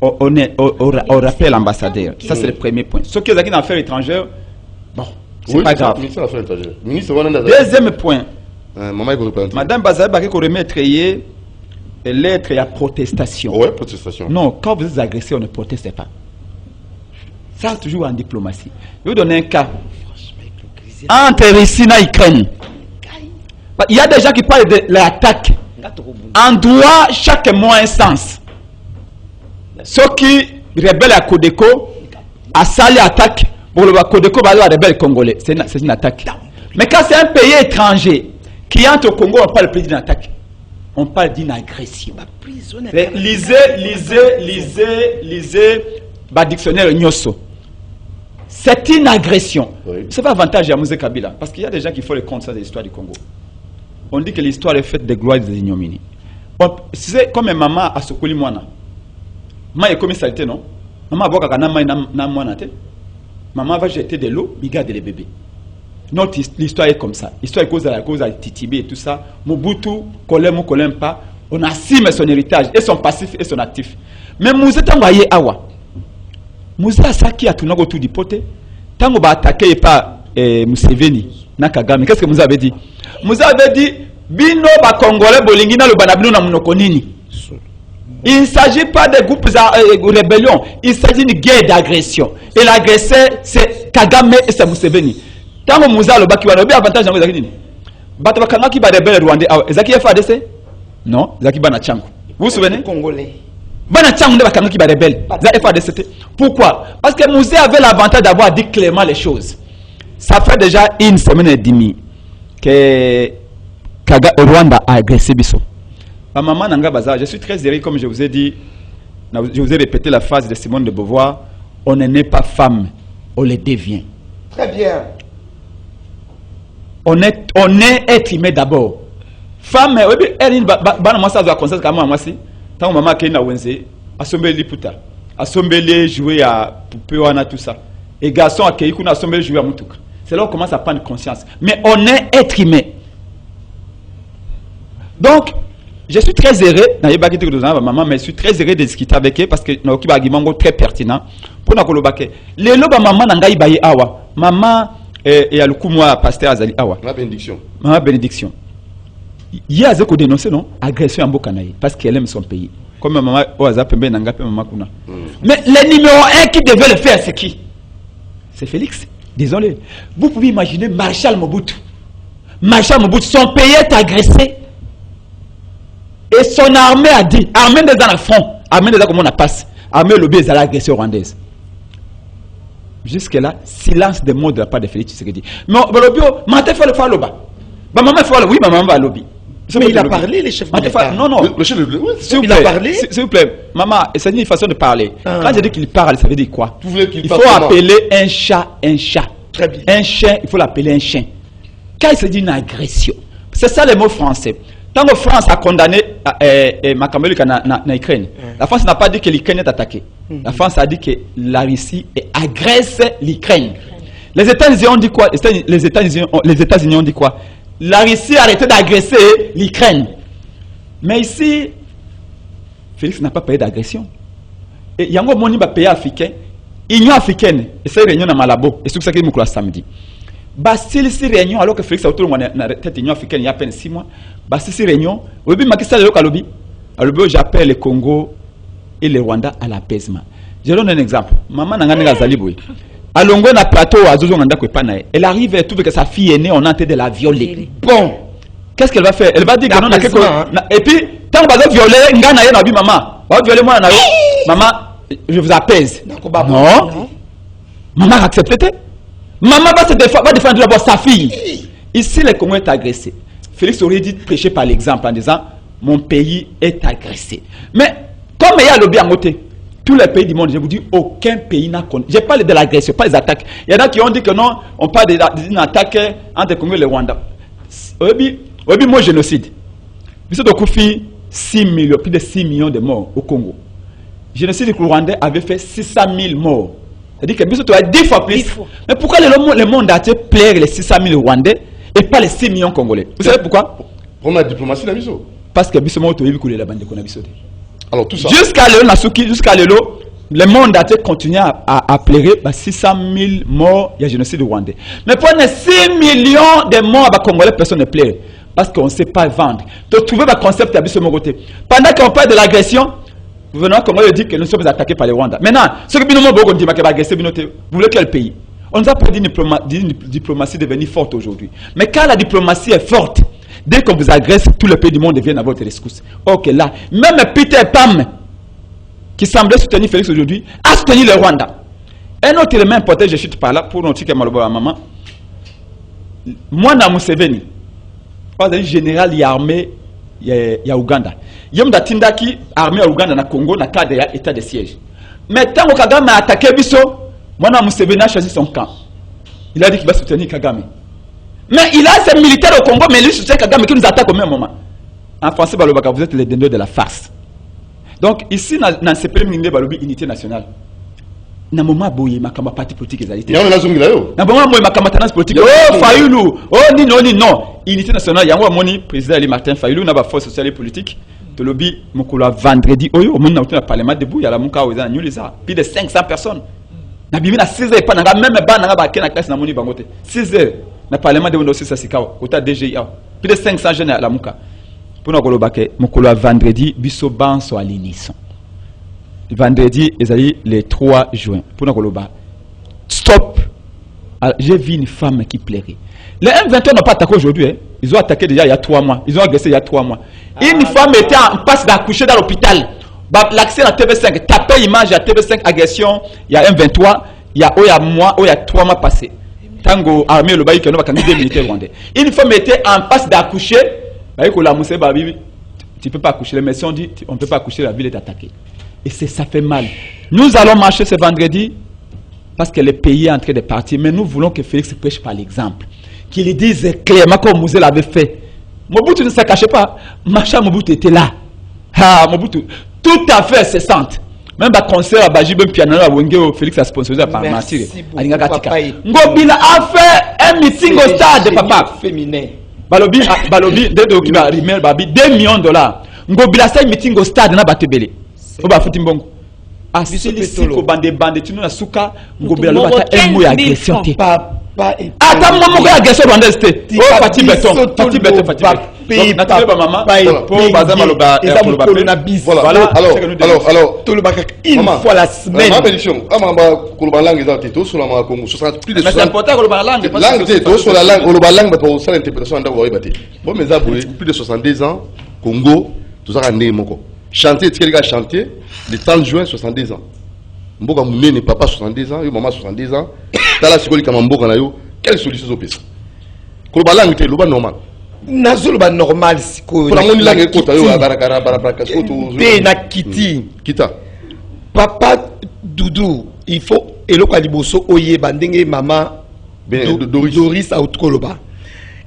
on rappelle l'ambassadeur. Ça, c'est le premier point. Ce qui est dans l'affaire étrangère, bon, c'est pas grave. Deuxième point. Madame Bazaï Baké qu'on remettre lettre à protestation. Ouais, protestation. Non, quand vous êtes agressé, on ne proteste pas. Ça, toujours en diplomatie. Je vais vous donner un cas. Entre Russie et Ukraine. Il y a des gens qui parlent de l'attaque. En droit, chaque mot a un sens. Ceux qui rebellent à Codeco, à Sali attaque, pour le Codeco, va rebelle congolais. C'est une attaque. Mais quand c'est un pays étranger qui entre au Congo, on parle plus d'une attaque. On parle d'une agression. Lisez le dictionnaire Nyoso. C'est une agression. Oui. C'est pas avantage à Mouzé Kabila. Parce qu'il y a des gens qui font le compte de l'histoire du Congo. On dit que l'histoire est faite de gloires et des ignominies. C'est comme une maman à Sokoli Mwana. Maman est comme une saleté, non? Maman va maman va jeter de l'eau, il garde les bébés. Notre l'histoire est comme ça. L'histoire est cause à Titibé et tout ça. Mobutu, kolem pas. On assume son héritage et son passif et son actif. Mais Mouzé Tangoye Awa. Mouzé Asaki a tourné autour du poté. Tango va attaquer par Museveni, Nakagame. Qu'est-ce que Mouzé avait dit? Mouzé avait dit Bino ba Congolais bolingina le banabino na munokonini. Il ne s'agit pas de groupes de rébellion. Il s'agit d'une guerre d'agression. Et l'agresseur, c'est Kagame et c'est Museveni. Tant que Moussa le baki wana, avantage dans les États-Unis. Bato bakanga ki ba rebelle rwandais. Ezaki FADC? Non, ezaki bana changu. Vous vous souvenez? Congolais. Bana changu ne bakanga ki ba rebelle. Za FADC. Pourquoi? Parce que Moussa avait l'avantage d'avoir dit clairement les choses. Ça fait déjà une semaine et demie que Rwanda a agressé Bisso. Maman Nanga Baza, je suis très heureux, comme je vous ai dit, je vous ai répété la phrase de Simone de Beauvoir, on n'est pas femme, on le devient. Très bien. On est être humain d'abord. Femme, elle moi ça doit conseiller comme moi si. Tant maman qui na wenze, assombeli puta, assombeli jouer à poupée ou tout ça. Et garçon à qui qu'on assombeli jouer à mutuka. C'est là qu'on commence à prendre conscience. Mais on est être humain. Donc je suis très heureux, mais je suis très heureux de discuter avec eux parce que nous avons un argument très pertinent. Pour nous dire, les lois maman n'angaï baye awa, maman et à l'oukoumwa pasteur Azali awa. La bénédiction. Ma bénédiction. Il y a zeko dénoncé non agression en Bokanaï parce qu'elle aime son pays. Comme maman oaza pembe nanga pembe maman kuna. Mais le numéro 1 qui devait le faire c'est qui? C'est Félix. Désolé. Vous pouvez imaginer Marshal Mobutu. Marshal Mobutu, son pays est agressé. Et son armée a dit, armée des dans le front, armée des comme on a passe, armée lobby est à l'agression rwandaise. Jusque-là, silence des mots de la part de Félix Tshisekedi. Mais le lobby, maman fait le faire lobby. Maman fait le oui, maman va lobby. Mais il a parlé, les chefs d'État. Non, non. Le chef de l'État, il a parlé. S'il vous plaît, maman, c'est une façon de parler. Quand je dis qu'il parle, ça veut dire quoi? Il faut appeler un chat un chat. Très bien. Un chien, il faut l'appeler un chien. Quand il se dit une agression, c'est ça le mot français. Tant que France a condamné Makamelu en Ukraine, la France n'a pas dit que l'Ukraine est attaquée. La France a dit que la Russie agresse l'Ukraine. Les États-Unis ont dit quoi? Les États-Unis ont dit quoi? La Russie a arrêté d'agresser l'Ukraine. Mais ici, Félix n'a pas payé d'agression. Et il y a un pays africain, l'Union africaine, et c'est une réunion à Malabo, et c'est ce qui est samedi. Basile si réunion alors que Félix a autour de la tête Union africaine il y a à peine 6 mois. Basile si réunion. Obi makisa le kalobi. Alors j'appelle le Congo et le Rwanda à l'apaisement. Je donne un exemple. Maman nanga nga zaliboui. Alongo na plateau azozo nganda ko pana. Elle arrive et trouve que sa fille est née, on a tenté de la violer. Bon. Qu'est-ce qu'elle va faire? Elle va dire que non na quelque et puis tant que va violer ngana ye na bi maman. Va violer moi na yo. Maman, je vous apaise. Non. Maman accepte. Maman va défendre d'abord sa fille. Ici, le Congo est agressé. Félix aurait dit prêcher par l'exemple en disant mon pays est agressé. Mais comme il y a le bien à côté, tous les pays du monde, je vous dis, aucun pays n'a connu. Je parle de l'agression, pas des attaques. Il y en a qui ont dit que non, on parle d'une attaque entre le Congo et le Rwanda. Oui, moi, génocide. Vous savez, Koufi, 6 millions, plus de 6 millions de morts au Congo. Le génocide du Rwandais avait fait 600 000 morts. C'est-à-dire que Bissot a 10 fois plus. Mais pourquoi le monde entier plaire les 600 000 Rwandais et pas les 6 millions Congolais? Vous savez pourquoi? Pour la diplomatie, la Bissot. Parce que Bissot m'a autorisé de la bande de Bissot. Alors tout ça. Jusqu'à l'élo, jusqu'à l'élo, le monde entier continue à pleurer 600 000 morts, il y a génocide rwandais. Mais pour 6 millions de morts congolais, personne ne pleure. Parce qu'on ne sait pas vendre. Donc trouver le concept à mon côté. Pendant qu'on parle de l'agression, vous venez Congolais dire que nous sommes attaqués par les Rwandais. Maintenant, ce que nous dit que vous voulez quel pays? On nous a pas dit une diplomatie devenir forte aujourd'hui. Mais quand la diplomatie est forte, dès qu'on vous agresse, tout le pays du monde vient à votre rescousse. Ok, là, même Peter Pam, qui semblait soutenir Félix aujourd'hui, a soutenu le Rwanda. Un autre élément important, je chute par là, pour nous dire que maman, moi, dans Museveni, le général y armé, il y a Ouganda. Il y a Tindaki, armée à Ouganda, na Congo, na cadre état de siège. Mais tant que Kagame a attaqué Bisso, moi, Museveni a choisi son camp. Il a dit qu'il va soutenir Kagame. Mais il a ses militaires au Congo, mais lui soutient Kagame qui nous attaque au même moment. En français, vous êtes les dindons de la farce. Donc, ici, dans ce premier ministre, unité nationale. Na moment boye makamba parti politique ezalité. Ya na zongila yo. Na moment boye makamba tendance politique. Oh Fayulu, oh non. Unité nationale yango moni président Ali Martin Fayulu na ba force sociale et politique. To lobby mokolo vendredi oyo moni na au parlement debout ya la monka oza nyulisa. Plus de 500 personnes. Na bimi na 6h pas na même ba na ba kena classe na moni bangote. 6h na parlement de aussi ça sikao. Kota DGIA. Plus de 500 jeunes à la monka. Pour na koloba ke mokolo vendredi biso banso à l'unisson. Vendredi, le 3 juin. Pour nous, stop. J'ai vu une femme qui pleurait. Les M23 n'ont pas attaqué aujourd'hui. Hein. Ils ont attaqué déjà il y a 3 mois. Ils ont agressé il y a 3 mois. Une femme était en passe d'accoucher dans l'hôpital. L'accès à TV5, tapez image à TV5 agression. Il y a M23. Il y a 3 mois passés. Tango, armée, le bail qui a des militaires rwandais. Une femme était en passe d'accoucher. Tu ne peux pas accoucher. Les médecins ont dit on ne peut pas accoucher, la ville est attaquée. Et ça fait mal. Nous allons marcher ce vendredi parce que le pays est en train de partir. Mais nous voulons que Félix prêche par l'exemple. Qu'il dise clairement comme Mouzé l'avait fait. Mobutu ne se cachait pas. Macha Mobutu était là. Ah, Mobutu, tout à fait incessante. Même le concert à Baji, même piano à Wengeo, Félix a sponsorisé par Martyr. Ngobila a fait un meeting au stade, papa. Féminin. Balobi, dès qu'il va rimer, 2 millions de dollars. Ngobila a fait un meeting au stade, na Batebele. Oba Futimbongo. Asili ko bande tu na suka ngobela lo bata emo ya agression te. Ata momo ko agression rwanda c'était. Oh Fati Beton. Donc natale ba maman pour bazama lo ba voilà. Alors tout le bac une fois la semaine. Ma bénédiction. Amamba ko ba langue za to sur la Congo 60 plus de 60. Mais c'est important ko ba langue parce que to sur la langue ko ba langue pour ça l'interprétation ndako ba bati. Bon mais ça plus de 72 ans Congo tout ça ndé moko. Chantier, tu as chantier le 30 juin, 70 ans. Mboka Mounene, papa 70 ans, maman 70 ans. Tala Sikoli Kamamboka Nayo, quelle solution au pays? Koloba langue, c'est le normal. Nazoloba normal, Sikoli. Pour la monnaie langue, c'est le na kiti. Kita. Papa Doudou, il faut, et le Kaliboso, Oye, Bandenge, maman, Doris, Aoutkoloba.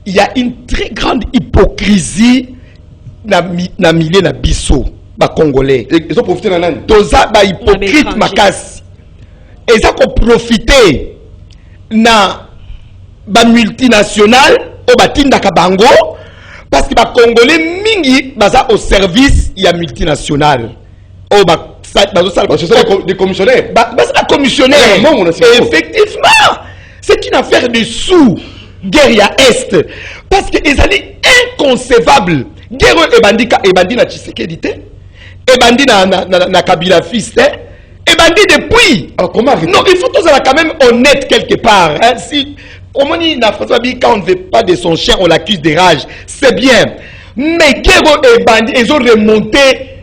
Il y a une très grande hypocrisie na milieu na biso. Congolais. Ils ont profité d'un an. Toza ba hypocrite makasi. Ils ont profité na ba multinational au batinda kabango parce que ba Congolais mingi baza au service ya multinational. Oh ba c'est des commissionnaires. C'est commissionnaire. Effectivement, c'est une affaire de sous guerre à est parce que ils allaient inconcevable. Guerre et bandi na Tshisekedi te. Et bandit na Kabila fils, et bandit depuis. Alors comment arrêter? Non, il faut tous quand même honnête quelque part. Hein? Si, comment on dit quand on ne veut pas de son chien, on l'accuse de rage. C'est bien. Mais Guéro et bandit, ils ont remonté.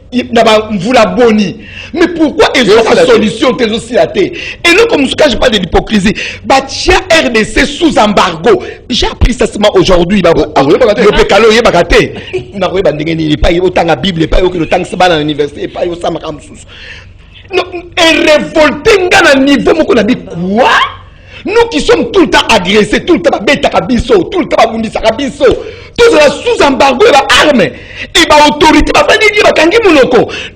Vous la boni. Mais pourquoi ils ont la solution qu'ils ont aussi la tête? Et nous, comme je ne cache pas de l'hypocrisie, Batia RDC sous embargo. J'ai appris ça seulement aujourd'hui. Le pécalo, il est bagaté. Il n'est pas autant la Bible, il n'est pas autant que ça dans l'université, il n'est pas autant que et révolté, à un niveau, on a dit quoi? Nous qui sommes tout le temps agressés, tout le temps bêta kabiso, tout le temps bundisa kabiso, tout cela sous embargo et armes et autorité,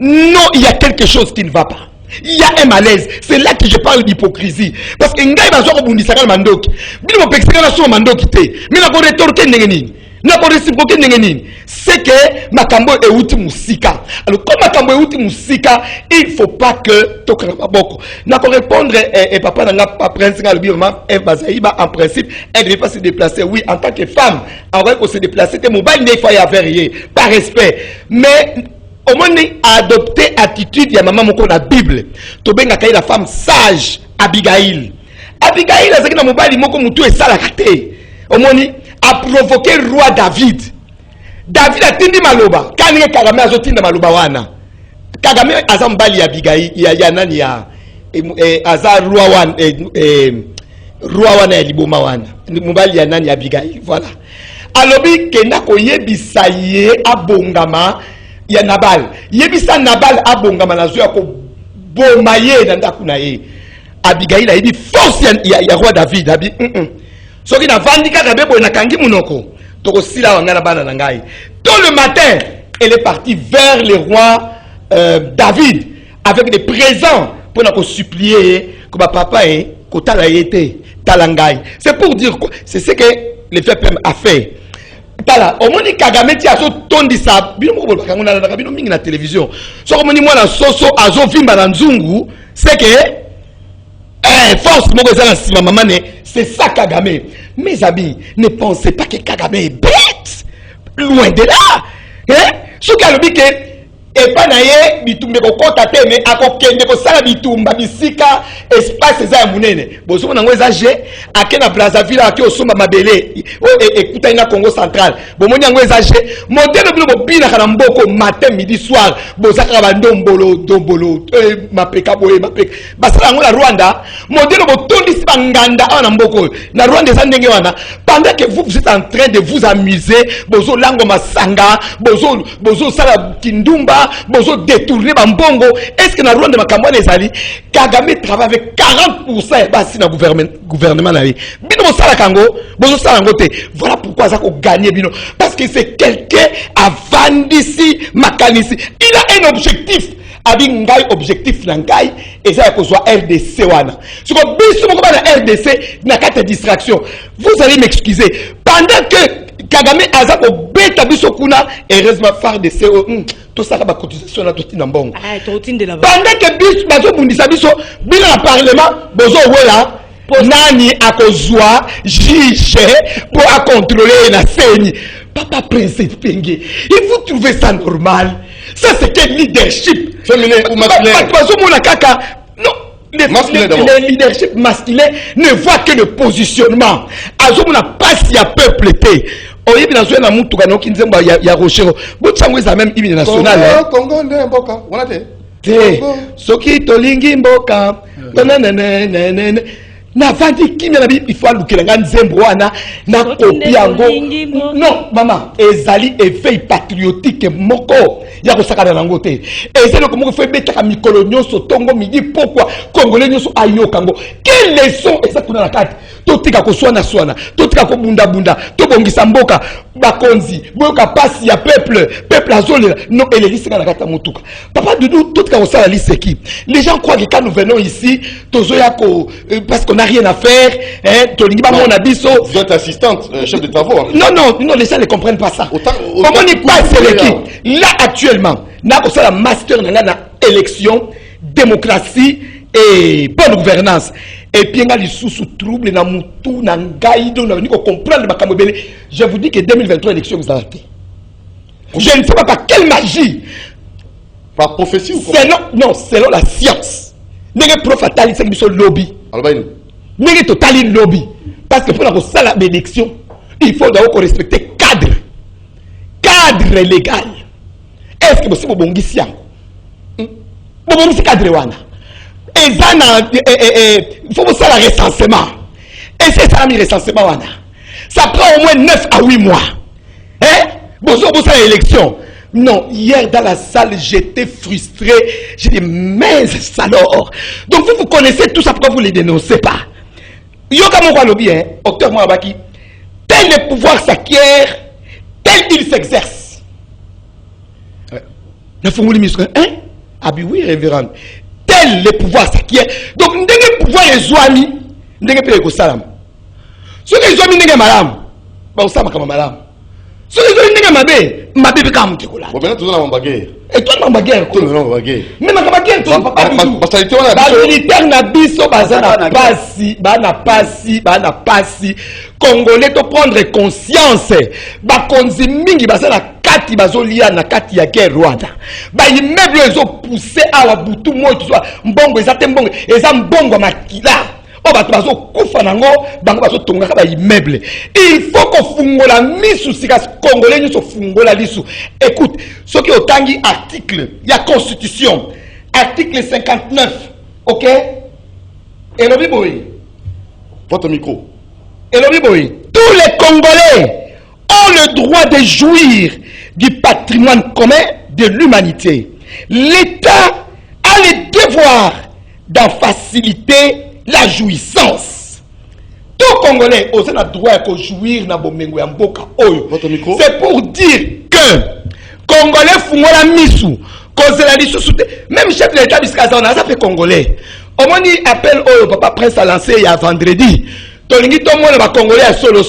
non, il y a quelque chose qui ne va pas. Il y a un malaise. C'est là que je parle d'hypocrisie. Parce que ngai bazo ko bundisa ka mandoki. Bino pexeka na so mandoki te. Mais na ko retorquer ndengeni. Na ko réciproquer nini. C'est que makambo euti musika. Alors comme makambo euti musika, il faut pas que tokanga boko. Na ko répondre et papa nanga pas prince nga le bioma Bazaïba en principe, elle devait pas se déplacer. Oui, en tant que femme, en vrai qu'on se déplacer, t'es mobile il faut y avoir rien, par respect. Mais au moins a adopté attitude ya maman moko na Bible. To benga kay la femme sage Abigail. Abigail azaki na mobile moko mutu e sala kate. Au moins a provoqué roi David. David a tindi maloba. Kani Kagame azotinda maloba wana. Kagame azambali ya Abigail ya nani ya azar roi wana roi wana ya liboma wana. Mobali ya nani ya Abigail. Voilà. Alobi kenda ko yebisa ye abongama ya Nabal. Yebisa Nabal abongama na zo ya ko boma ye na ndaku na ye. Abigail a yebi force ya roi David abi soki na vandi kaka bebo na kangi munoko toko sila wangana bana na ngai. Tôt le matin, elle est partie vers le roi David avec des présents pour na ko supplier que papa est kotala yete talangai. C'est pour dire quoi? C'est ce que le peuple a fait. Tala omoni Kagame ti azo tondisa bino mo bolaka ngona na bino mingi na télévision. Soko moni mwana soso azo vimba na nzungu, c'est que force moko ezala sima mamane, c'est ça Kagame. Mes amis, ne pensez pas que Kagame est bête. Loin de là. Hein? Ce qu'il a dit que et pas naie bitumbe ko kota te mais akokende ko sala bitumba bisika espace za munene. Bozo na ngweza je akena Brazzaville aki osomba mabele ekuta ina Congo central. Bomoni ngweza je modelo bilo bina kana mboko matin midi soir bozaka ba ndombolo dombolo mapeka boye mapeka basala ngola Rwanda modelo botondi si banganda ana mboko na Rwanda za ndenge wana pendant que vous êtes en train de vous amuser bozo lango masanga bozo sala kindumba bozo détourner bambongo. Est-ce que na Rwanda makambo les ali Kagame travaille avec 40% basi na gouvernement na lui bino mo sala kango bozo sala ngote. Voilà pourquoi ça ko gagner bino parce que c'est quelqu'un avant d'ici makanisi il a un objectif abi ngai objectif na ngai et ça ko soit RDC wana ce ko biso moko ba na RDC na carte distraction. Vous allez m'excuser pendant que Kagame aza ko beta biso kuna heureusement phare de CO tout ça ba cotisation na toti na mbongo pendant que biso bazo bundisa biso bila na parlement bozo wela nani akozwa juge pour à contrôler la scène. Papa Prince Penge, et vous trouvez ça normal? Ça c'est quel leadership féminin ou masculin? Non, le leadership masculin ne voit que le positionnement. Azomuna passe ya peuple té. Oyebi na zoena mutu kana okinzemba ya rochero. Botsango eza même hymne national. Congo nde mboka. Wana te. Te. Soki tolingi mboka. Na vandi kimia na bi il faut alukela nga nzembo wana na kopi yango. Non maman ezali effet patriotique moko ya ko sakana nango te ezali ko moko fe betaka mikolo nyonso tongo midi pourquoi congolais nyonso ayoka ngo quelle leçon exactement na kati totika ko swana totika ko bunda to bongisa mboka bakonzi boyoka pasi ya peuple azolela non elelisi na kati mutuka papa Doudou totika ko sala liseki. Les gens croient que quand nous venons ici tozoya ko parce qu'on n'a rien à faire hein tolingi ba mona biso. Vous êtes assistante chef de travaux. Non les gens ne comprennent pas ça. Comment n'y passe l'équipe là actuellement na ko sala master na élection démocratie et bonne gouvernance et puis nga lisusu trouble na mutu na ngai do na niko comprendre makambo belé. Je vous dis que 2023 élection vous arrêtez. Je ne sais pas par quelle magie. Par prophétie ou quoi? Selon la science. N'est-ce prof atali c'est biso lobby. N'est-ce totali lobby parce que pour la salle d'élection, il faut d'abord respecter cadre légal. Est-ce que vous savez bongisi yango? Bongisi cadre wana. Il faut faire le recensement. Et c'est ça le recensement wana. Ça prend au moins 9 à 8 mois. Hein? Vous avez l'élection. Non, hier dans la salle, j'étais frustré. J'ai dit, mince alors. Donc vous connaissez tout ça, pourquoi vous ne les dénoncez pas? Yoka Mokwa Lobby, hein, docteur Mouabaki, tel le pouvoir s'acquiert, tel il s'exerce. Le Fongouli Misre, hein? Ah oui, révérend. Tel le pouvoir s'acquiert. Donc, nous avons le pouvoir et Zouami, nous avons le salam. Ce que Zouami n'est pas malam, bah, on s'en va comme malam. soki ezoli ndenge mabe mpe kaka motekola Bon, maintenant, tout le monde baguette. etoile na baguerre Tout le monde baguette. mais na baguerre to papa Basalité, on a biso. militaire na biso baza na pasi congolais to prendre conscience bakonzi mingi baza na kati bazolia na kati ya guerre Rwanda ba immeuble ezo pousser awa butu moi to mbongo eza te mbongo eza mbongo makila o bato bazokufa nango bango bazotongaka ba immeuble il faut kofungola misu sika congolais nyonso fungola lisu écoute soki otangi article ya constitution article 59 ok elobi boy Votre micro. elobi boy tous les Congolais ont le droit de jouir du patrimoine commun de l'humanité. L'État a le devoir d'en faciliter la jouissance. Tout Congolais a le droit de jouir na bomengo ya mboka oyo. Votre micro. C'est pour dire que Congolais fungola misu kozela lisusu te. Même chef de l'État biskazana ça fait Congolais. Au moins il appelle oyo papa Prince a lancé il y a vendredi. Tolingi to mona ba Congolais solo.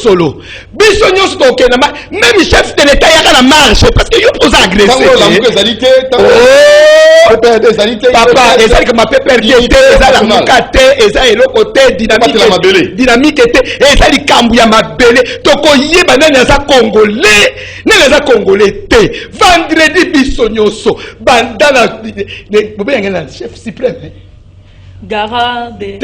Biso nyonso to okena même chef de l'État yaka na marche parce que yo pose agresser. Tango la muke zalité, tango. Pépère des zalité. Papa, ezali que ma pépère qui était ezali la mukate, ezali eloko te dynamique était ezali kambu ya mabele. Toko yeba nani aza Congolais, nani aza Congolais te. Vendredi biso nyonso bandana bobe ngena chef suprême. Garant de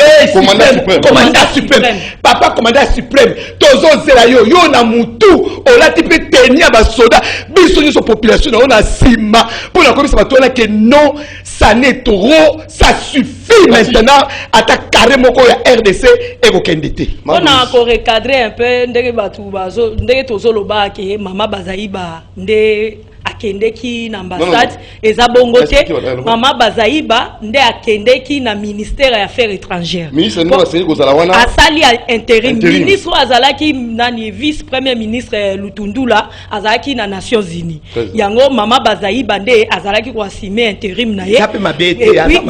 commandant suprême. Papa commandant suprême. Tozo zelayo yo na mutu olati pe tenia ba soda biso nyonso population na ona sima pour la commission batona que non ça n'est trop ça suffit maintenant attaque carré moko ya RDC et kokendete. On a encore recadré un peu ndenge batu bazo ndenge tozo loba ke mama bazaiba nde akendeki na ambassade eza bongo te mama bazaiba nde akendeki na ministère ya affaires étrangères ministre ndo aseni kozala wana asali intérim ministre azalaki nani vice premier ministre Lutundula azalaki na Nations Unies yango mama bazaiba nde azalaki ko assumer intérim na ye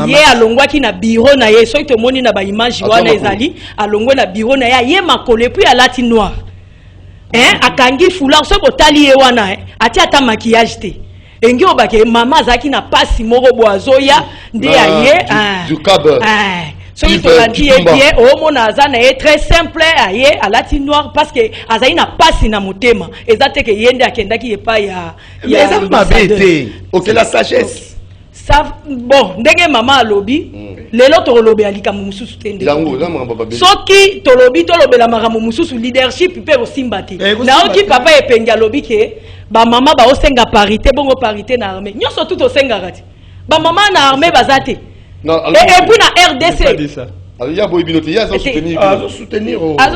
ye alongwaki na bureau na ye soki tomoni na ba image wana ezali alongwe na bureau na ye makolo puis alati noir akangi foulard so botali ye wana ati ata maquillage te engi obake mama azaki na pasi moko boazoya nde aye soki tolandi ye bien omona aza na ye très simple aye alati noir parce que azali na pasi na motema eza te ke ye nde akendaki epai ya c'est la sagesse. Bon, ndenge mama alobi lelo tolobe alikambo mususu te soki tolobi tolobela makambo mususu leadership pe osimba te naoki papa epengi alobi ke ba mama ba osenga parité bongo parité na armée nyonso tout osengaka te ba mama na armée baza te et puis na RDC il y a boy binote ya za soutenir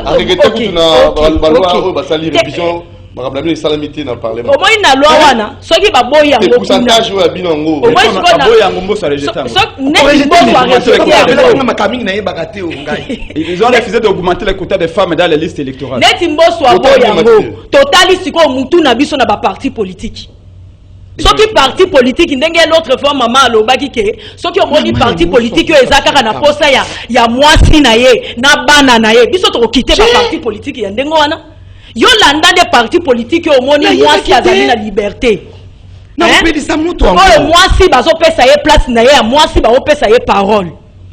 arrêtez tout na balwa ba sali révision Marablamine salamité dans le Parlement. Au moins na loi wana soki ba boy yango pourcentage wa binongo. Au moins ba boy yango mbo sa rejeter. Ils ont refusé d'augmenter les quotas des femmes dans les listes électorales. Neti mboso wa boy yango totali siko mutu na biso na ba parti politique. Soki parti politique ndenge l'autre fois maman alobaki ke soki omoni parti politique yo ezaka na posa ya mwasi na ye na bana na ye biso to quitter ba parti politique ya ndengo wana. Yo landa des partis politiques au monde moi si azali la liberté. Non, mais dis ça mutu. Moi si bazo pesa ye place na ye moi si bazo pesa ye parole.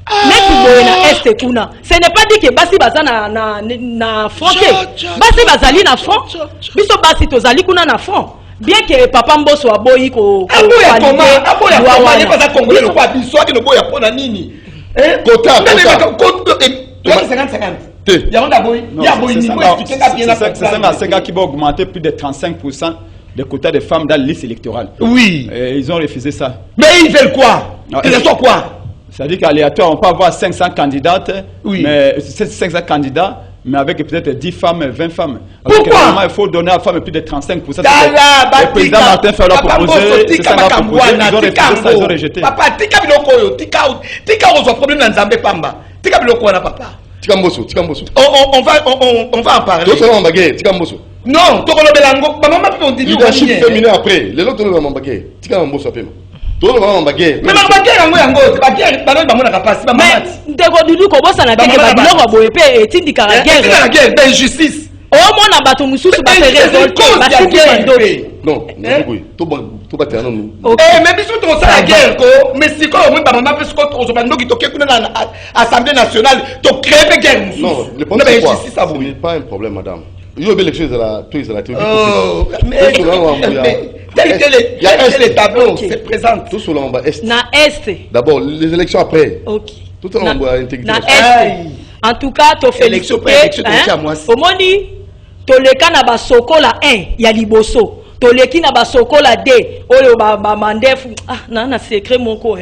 Mais tu dois na est kuna. Ce n'est pas dit que basi baza na front. Basi bazali na front. Biso basi tozali kuna na front. Bien que papa mboso aboyi ko aboya pas congolais le quoi biso que no boya pona nini. Quota. 50-50. Il y a un qui va augmenter plus de 35% des quotas de femmes dans la liste électorale. Oui. Ils ont refusé ça. Mais ils veulent quoi? Ils veulent quoi? C'est-à-dire qu'aléatoire, on peut avoir 500 candidates, oui. Mais 500 candidats, mais avec peut-être 10 femmes, 20 femmes. Pourquoi? Il faut donner à la femme plus de 35%. Le président Martin Fayulu a proposé, c'est ça l'a proposé, ils ont refusé ça, ils ont rejeté. Papa, tika biloko yo, tika ozo problème na Nzambe pamba. Tika biloko wana papa. Tikamboso. On va en parler. Non, Tokolobelango, maman peut dire leadership féminin après. Les autres ne vont pas baguer. Tikamboso après. Tout le monde baguer. Mais ma baguer yango baguer balo ba mona kapasi ba mama. Mais ndeko dudu ko bosa na teke ba biloko boye pe etindi ka guerre. La guerre d'injustice. Au moins, na bato mususu ba se révolter, ba se guerre. Non, oui. Tout va terminer nous. Mais biso to ça la guerre ko, mais si ko moi ba maman parce que to ba ndoki to ke kuna na Assemblée nationale, to créer des guerres. Non, le problème c'est quoi? Ça vous n'est pas un problème madame. Yo be l'élection de la télé. Oh, mais il y a les tableaux c'est présent tout sur l'en bas est. Na est. D'abord les élections après. OK. Tout en bas intégrité. Na est. En tout cas, to élection au moni to leka na ba sokola 1 ya liboso. To leki na ba sokola 2 oyo ba mandefu na secret moko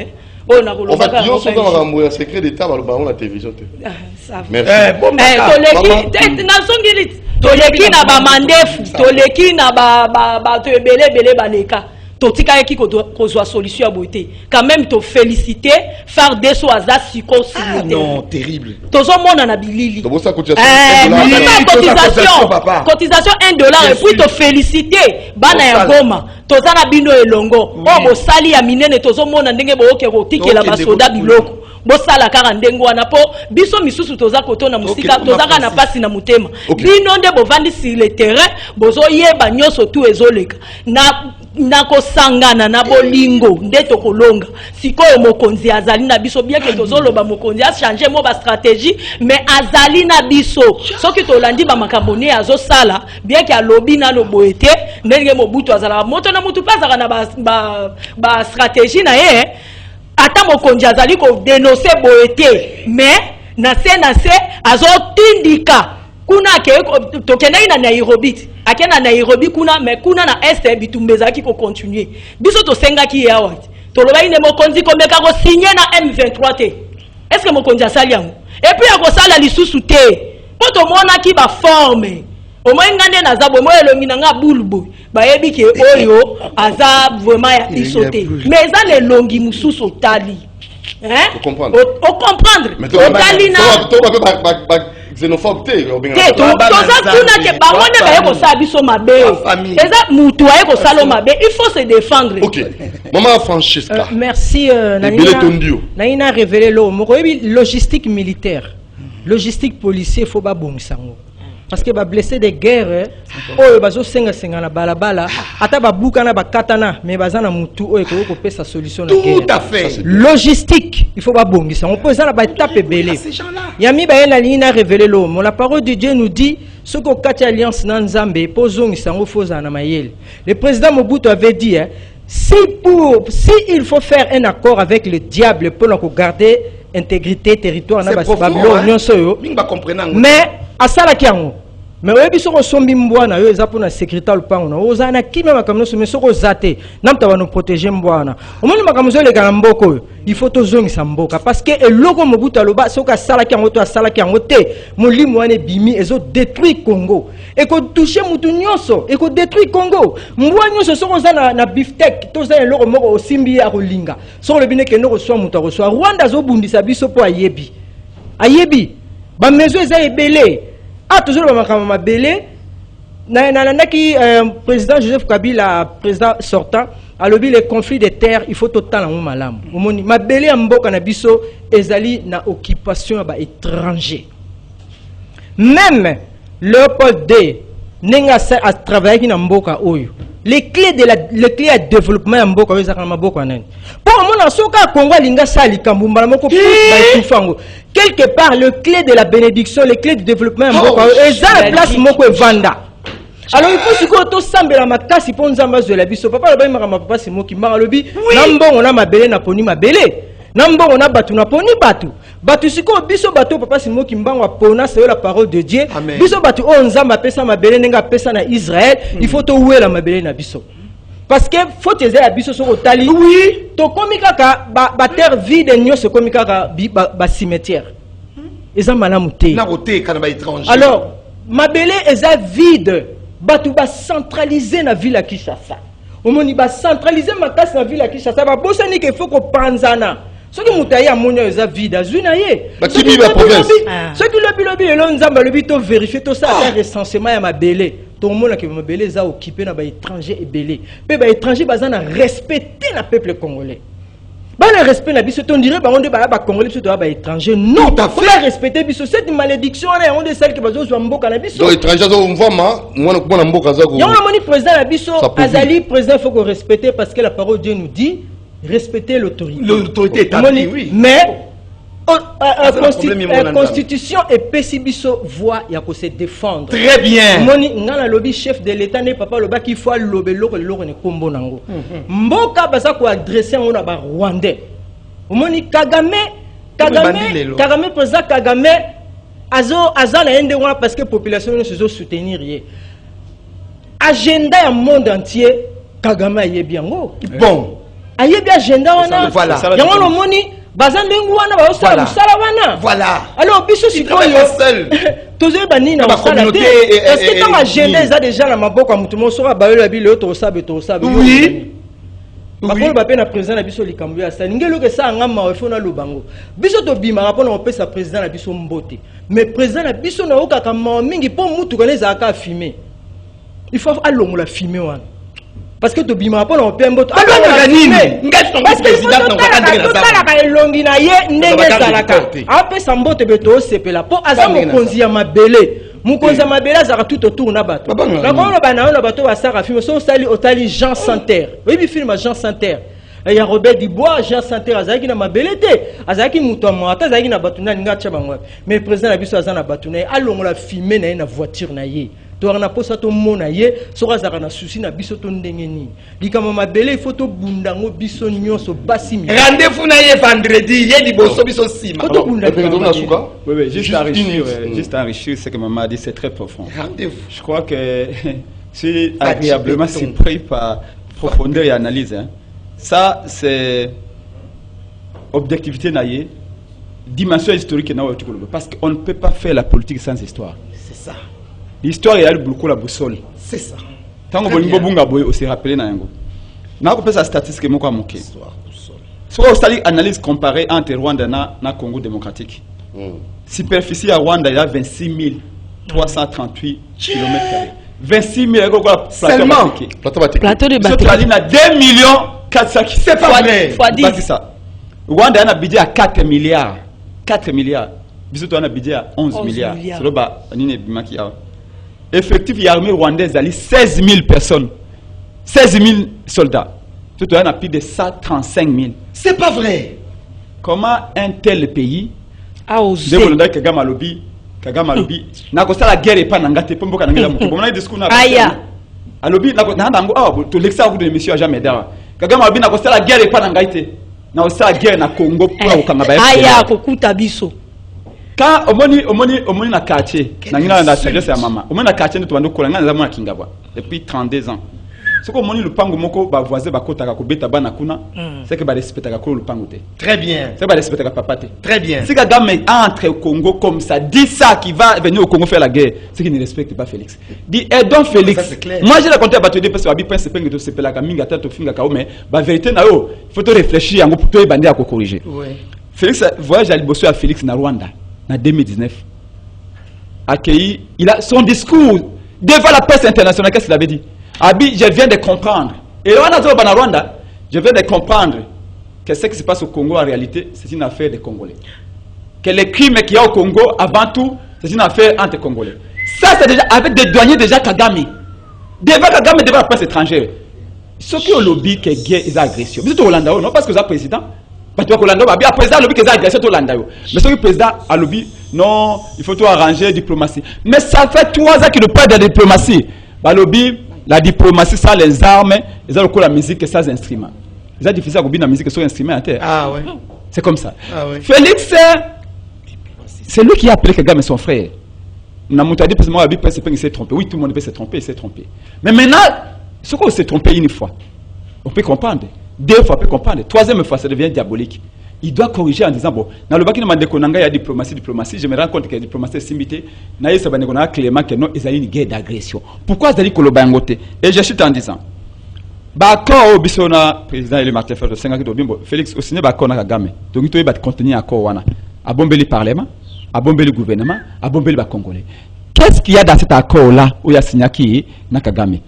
Oh, en fait, il y a aussi un secret d'État dans la télévision. Merci. Toleki na ba mandefu, toleki na ba to ebele baleka. Totika eki ko zo solution à beauté. Quand même te féliciter, faire des choses à siko sur non, terrible. Tozo mona na bilili. Cotisation $1 et puis te féliciter bana ya goma. Toza na bino elongo. O bo sali ya minene tozo mona ndenge bo oke ko tikela basoda biloko. Bo sala kaka ndenge wana po biso misusu toza kotona musika toza kana pasi na mutema. Bino nde bo vandi sur le terrain, bozo yeba nyoso tu ezoleka. Na kosangana na bolingo nde tokolonga sikoyo mokonzi azali na biso bien que tozoloba mokonzi a changer mo ba stratégie mais azali na biso soki tolandi ba makambo ne azosala bien que alobi na no boete ndenge mobutu azala moto na mutu pasaka na ba stratégie na ye ata mokonzi azali ko dénoncer boete mais na se azotindika kuna ke tokendaki na Nairobi akena na Nairobi kuna mais kuna na est bitumbeza ki ko continuer biso to senga ki yawa toloba ine mokonzi ko meka ko signer na M23 te est-ce que mokonzi asali yango et puis akosala lisusu te po to mona ki ba forme au moins ngande na zabo mo elongi na nga bulbu ba yebi ke oyo aza vraiment ya biso te mais za le longi mususu tali hein comprendre au comprendre tali na xénophobe il faut se défendre. OK. Maman Francesca. Merci Naina révélé logistique militaire. Logistique policier faut pas bon sango. Parce que ba blessé de guerre oyo bazo senga na balabala ata ba bukana ba katana mais bazana mutu oyo ko pesa solution na guerre. Tout à fait. Logistique, il faut pas bongisa. On peut ça ba étape belé. Yami ba na lina révélé l'homme. La parole de Dieu nous dit ce que kati alliance na Nzambe posons isango foza na mayele. Le président Mobutu avait dit si il faut faire un accord avec le diable pour garder intégrité territoire na Babylone mais asala kiango mais oyebi soko sombi mbwana yo eza pona sécurité lupango na ozana kimia makamno so mais soko zate namta ba no protéger mbwana omoni makamno zo le kana mboko il faut tozongisa mboka parce que eloko Mobutu aloba soko asala kiango to asala kiango te molimo ane bimi ezo détruire Congo et ko toucher mutu nyonso et ko détruire Congo mbwa nyonso soko za na beefsteak to za eloko moko osimbi ya kolinga soko le bine ke no reçoit mutu reçoit Rwanda zo bundisa biso po ayebi ba mezo eza ebele toujours ba makama mabele na ki président Joseph Kabila président sortant alobi le conflit de terre il faut total en malamu omoni mabele ya mboka na biso ezali na occupation ba étranger même Léopold D nenga a travaillé na mboka oyo les clés de développement en mboka oyo zakana mboka nani pour mona soka Congo linga sali kambumbala moko ba tufango quelque part le clé de la bénédiction les clés du développement en mboka eza la place moko evanda alors il faut siko to sambela makasi po nzamba zo la biso papa lobi makama papa si moki mbanga lobi na mbongo na mabele na poni mabele na mbongo na batu na poni batu siko biso batu papa si moki mbanga pona c'est la parole de Dieu biso batu o nzamba pesa mabele nenga pesa na Israël il faut to wela mabele na biso parce que faut te ya biso soko tali oui to komika ka ba terre vide nyose komika ka ba cimetière eza malamu te na roté kana ba étranger alors mabele eza vide batu ba centraliser na ville ya Kinshasa omoni ba centraliser makasi na ville ya Kinshasa ba bosani ke faut ko panzana soki mutaya monya eza vide azuna ye soki ba province soki lobi elo nzamba lobi to vérifier to ça recensement ya mabele to mona ke mabele eza occupé na ba étranger ebele pe ba étranger bazana respecter na peuple congolais le respect na biso on dirait on ba congolais biso ba étranger non faut la respecter biso cette malédiction là on de celle que bazo zo mboka na biso donc étranger zo mvama mwana ko na mboka za ko yo moni président na biso azali président faut qu'on respecter parce que la parole de Dieu nous dit respecter l'autorité établie oui mais constitution et pesibiso voix ya ko se défendre très bien moni ngana lobby chef de l'état ne papa loba qu'il faut lobelo ne kombo nango mboka baza ko adresser on ba rwandais moni Kagame président Kagame azana ende wana parce que population ne se soutenir yé agenda ya monde entier Kagame ayebi yango bon ayebi agenda wana voilà yango no moni bazandengu wana ba osala musala wana voilà alors biso sikoyo tozo bani na osala te parce que tant agenda eza déjà na maboko ya mutu moso ba yo bile to sabe oui bakolo ba pe na président na biso likambo ya sala ngelo ke sa ngama wa fona lubango biso to bima rapona on pesa président na biso mbote mais président na biso na okaka ma mingi po mutu kaneza aka filmer il faut alongola filmer wana parce que to bima rapona on pe mbote parce que président na ka elongi na ye ndenge salaka apesa mbote beto sepela po aza mokonzi ya mabele mukonzi ya mabele azaka tout autour na bato na kono bana na bato basaka film so sali otali Jean Santerre oui film Jean Santerre ya Robert Dubois Jean Santerre azaki na mabele te azaki muto mwata azaki na bato na ninga tcha bangwa mais président na biso azana bato na alongola filmer na ye na voiture na ye to na posa to mona ye so azaka na souci na biso to ndenge ni likama mabele il faut to bundango biso nyonso basimi rendez-vous na ye vendredi ye liboso biso sima oui juste enrichir ce que maman a dit c'est très profond rendez-vous je crois que c'est agréablement surpris par profondeur et analyse hein. Ça c'est objectivité na ye dimension historique na parce qu'on ne peut pas faire la politique sans histoire c'est ça. L'histoire est beaucoup la boussole. C'est ça. Tant que vous bonga boy aussi rappelé na yango. Na ko pesa statistique moko amoké. Soit vous analyse comparée entre Rwanda na Congo démocratique. Superficie à Rwanda il y a 26 338 km². 26 000 seulement plateau de Batéki. Surtout na 2 400 000. C'est pas vrai. Fois 10. C'est ça. Rwanda a un budget à 4 milliards. 4 milliards. Bisous toi on a budget à 11 milliards. C'est le bas nini bimaki a. Effectif l'armée rwandaise a 16 000 personnes. 16 000 soldats. Surtout on a plus de 135 000. C'est pas vrai. Comment un tel pays a osé Kagame alobi na ko sala guerre pas nangate pombo ka nangela mutu bomona discours na aya alobi na ko nango to l'exa de monsieur jamais dara Kagame alobi na ko sala guerre pas nangaite na ko sala guerre na Congo pour okanga ba aya kokuta biso quand omoni na quartier na ngina na sagesse ya mama omoni na quartier ndo bando kola ngana za mona kingabwa depuis 32 ans soko omoni lupango moko ba voisin ba kotaka ko beta bana kuna c'est que ba respectaka ko lupango te très bien c'est ba respectaka papa te très bien si Kagame entre au Congo comme ça dit ça qui va venir au Congo faire la guerre c'est qu'il ne respecte pas Félix dit et donc Félix moi je raconté ba te dire parce que ba pense pengue to sepela ka minga ta to finga ka mais ba vérité na yo il faut te réfléchir yango pour to bandi à corriger Félix voyage à Liboso à Félix na Rwanda en 2019, accueilli, il a son discours devant la presse internationale, qu'est-ce qu'il avait dit? Abi, je viens de comprendre. Et là, on a Rwanda, je viens de comprendre que ce qui se passe au Congo, en réalité, c'est une affaire des Congolais. Que les crimes qu'il y a au Congo, avant tout, c'est une affaire entre Congolais. Ça, c'est déjà avec des douaniers déjà Kagame. Devant Kagame, devant la presse étrangère. Ce qui est au lobby, qui est guerre, ils ont agression. Vous êtes au Hollande, non? Parce que vous êtes président. Parce que le président a lobby qui a agressé tout Hollande. Mais ce que le président a lobby, non, il faut tout arranger, diplomatie. Mais ça fait 3 ans qu'il nous parle de diplomatie. Lobby, la diplomatie, ça, les armes, ils ont la musique et sans instruments. Ils ont difficile à combiner la musique et sans instrument. Ah ouais. C'est comme ça. Ah ouais. Félix, c'est lui qui a appelé Kagame son frère. On a dit parce que moi, il s'est trompé. Oui, tout le monde peut se tromper, il s'est trompé. Mais maintenant, ce qu'on s'est trompé une fois, on peut comprendre. 2 fois, on peut comprendre. 3e fois, ça devient diabolique. Il doit corriger en disant, bon, dans le bas qui nous demande qu'il y a diplomatie, je me rends compte que la diplomatie est simbité. Il y a Clément qui a une guerre d'agression. Pourquoi ça dit que le bangoté? Et je suis en disant, d'accord, au Bissona, président Élie Martin Félix, Félix, au ciné, d'accord, Kagame. Donc, il doit contenir accord, à bomber le Parlement, à bomber le gouvernement, à bomber le Congolais. Qu'est-ce qu'il y a dans cet accord-là où il y a signé qui est Kagame?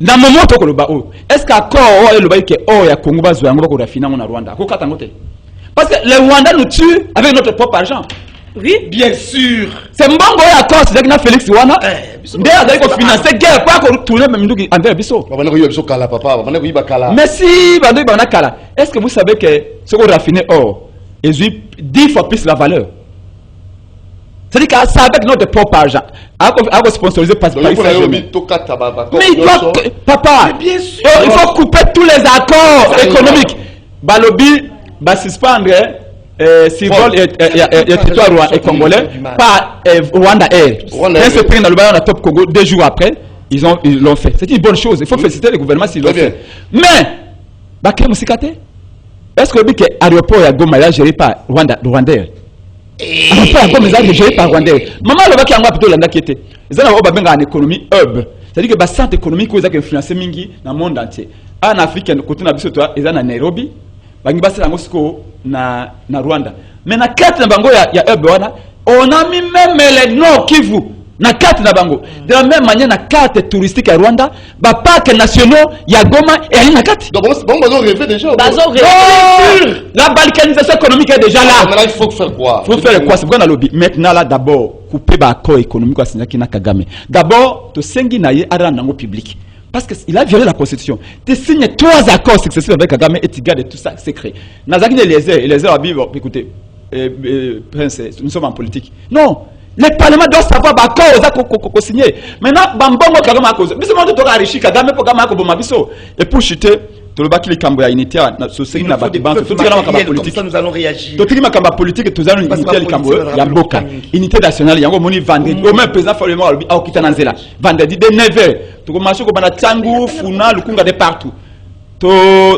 na moment to ko ba o est-ce que accord o le ba ke o ya Congo bazwa ngo ba ko rafina na Rwanda ko kata ngote parce que le Rwanda nous tue avec notre propre argent. Oui, bien sûr. C'est mbongo ya accord c'est que na Félix wana ndé azali ko financer guerre kwa ko tourner même nduki envers biso bana ko yobiso kala papa bana ko ibakala mais si bando bana kala est-ce que vous savez que ce qu'on raffine or et 10 fois plus la valeur. C'est-à-dire que c'est avec notre propre argent. À sponsoriser par mais il doit, papa, mais bien sûr. Il faut couper tous les accords économiques. Balobi va suspendre Civol et territoire et congolais par Rwanda Air. Quand se prennent dans le bain à Top Congo 2 jours après, ils l'ont fait. C'est une bonne chose. Il faut féliciter le gouvernement s'ils l'ont fait. Mais, est-ce que l'aéroport à Goma est géré par Rwanda Air? Géré par Rwanda Air. Maman, le bac a plutôt l'andaquité. Ils ont une économie hub. C'est-à-dire que le centre économique qui a influencé Mingi dans le monde entier. En Afrique, côté de ils sont à Nairobi. Na Rwanda. Mais na carte na bango ya hub wana, on a mis même les Nord Kivu na carte na bango. De la même manière na carte touristique à Rwanda, ba parcs nationaux ya Goma et na carte. Donc bon bazo rêver déjà. La balkanisation économique est déjà là. Maintenant il faut faire quoi? Il faut faire quoi? C'est pourquoi on a lobby. Maintenant là d'abord couper ba accord économique à Sinaki na Kagame. D'abord to sengi na ye ara nango public. Parce qu'il a violé la constitution. Tu signes 3 accords successifs avec Kagame et tu gardes tout ça secret. Nazaki les airs à vivre. Écoutez, Prince, nous sommes en politique. Non, le Parlement doit savoir l'accord qu'on signé. Maintenant, Bambongo Kagame a causé. Mais c'est moi qui t'aurai enrichi Kagame pour Kagame a biso. Et pour chuter, tu le baki Kambo ya unité sur ce qui n'a pas de banque. Comme ça, nous allons réagir. Tu as un politique, tu as une unité de Kambo, Yamboka, unité nationale, Yango Moni Vendredi. Au même président Folemo a quitté Nanzela. Vendredi de 9h. Tu commences à Tangou, Funa, Lukunga de partout. Tu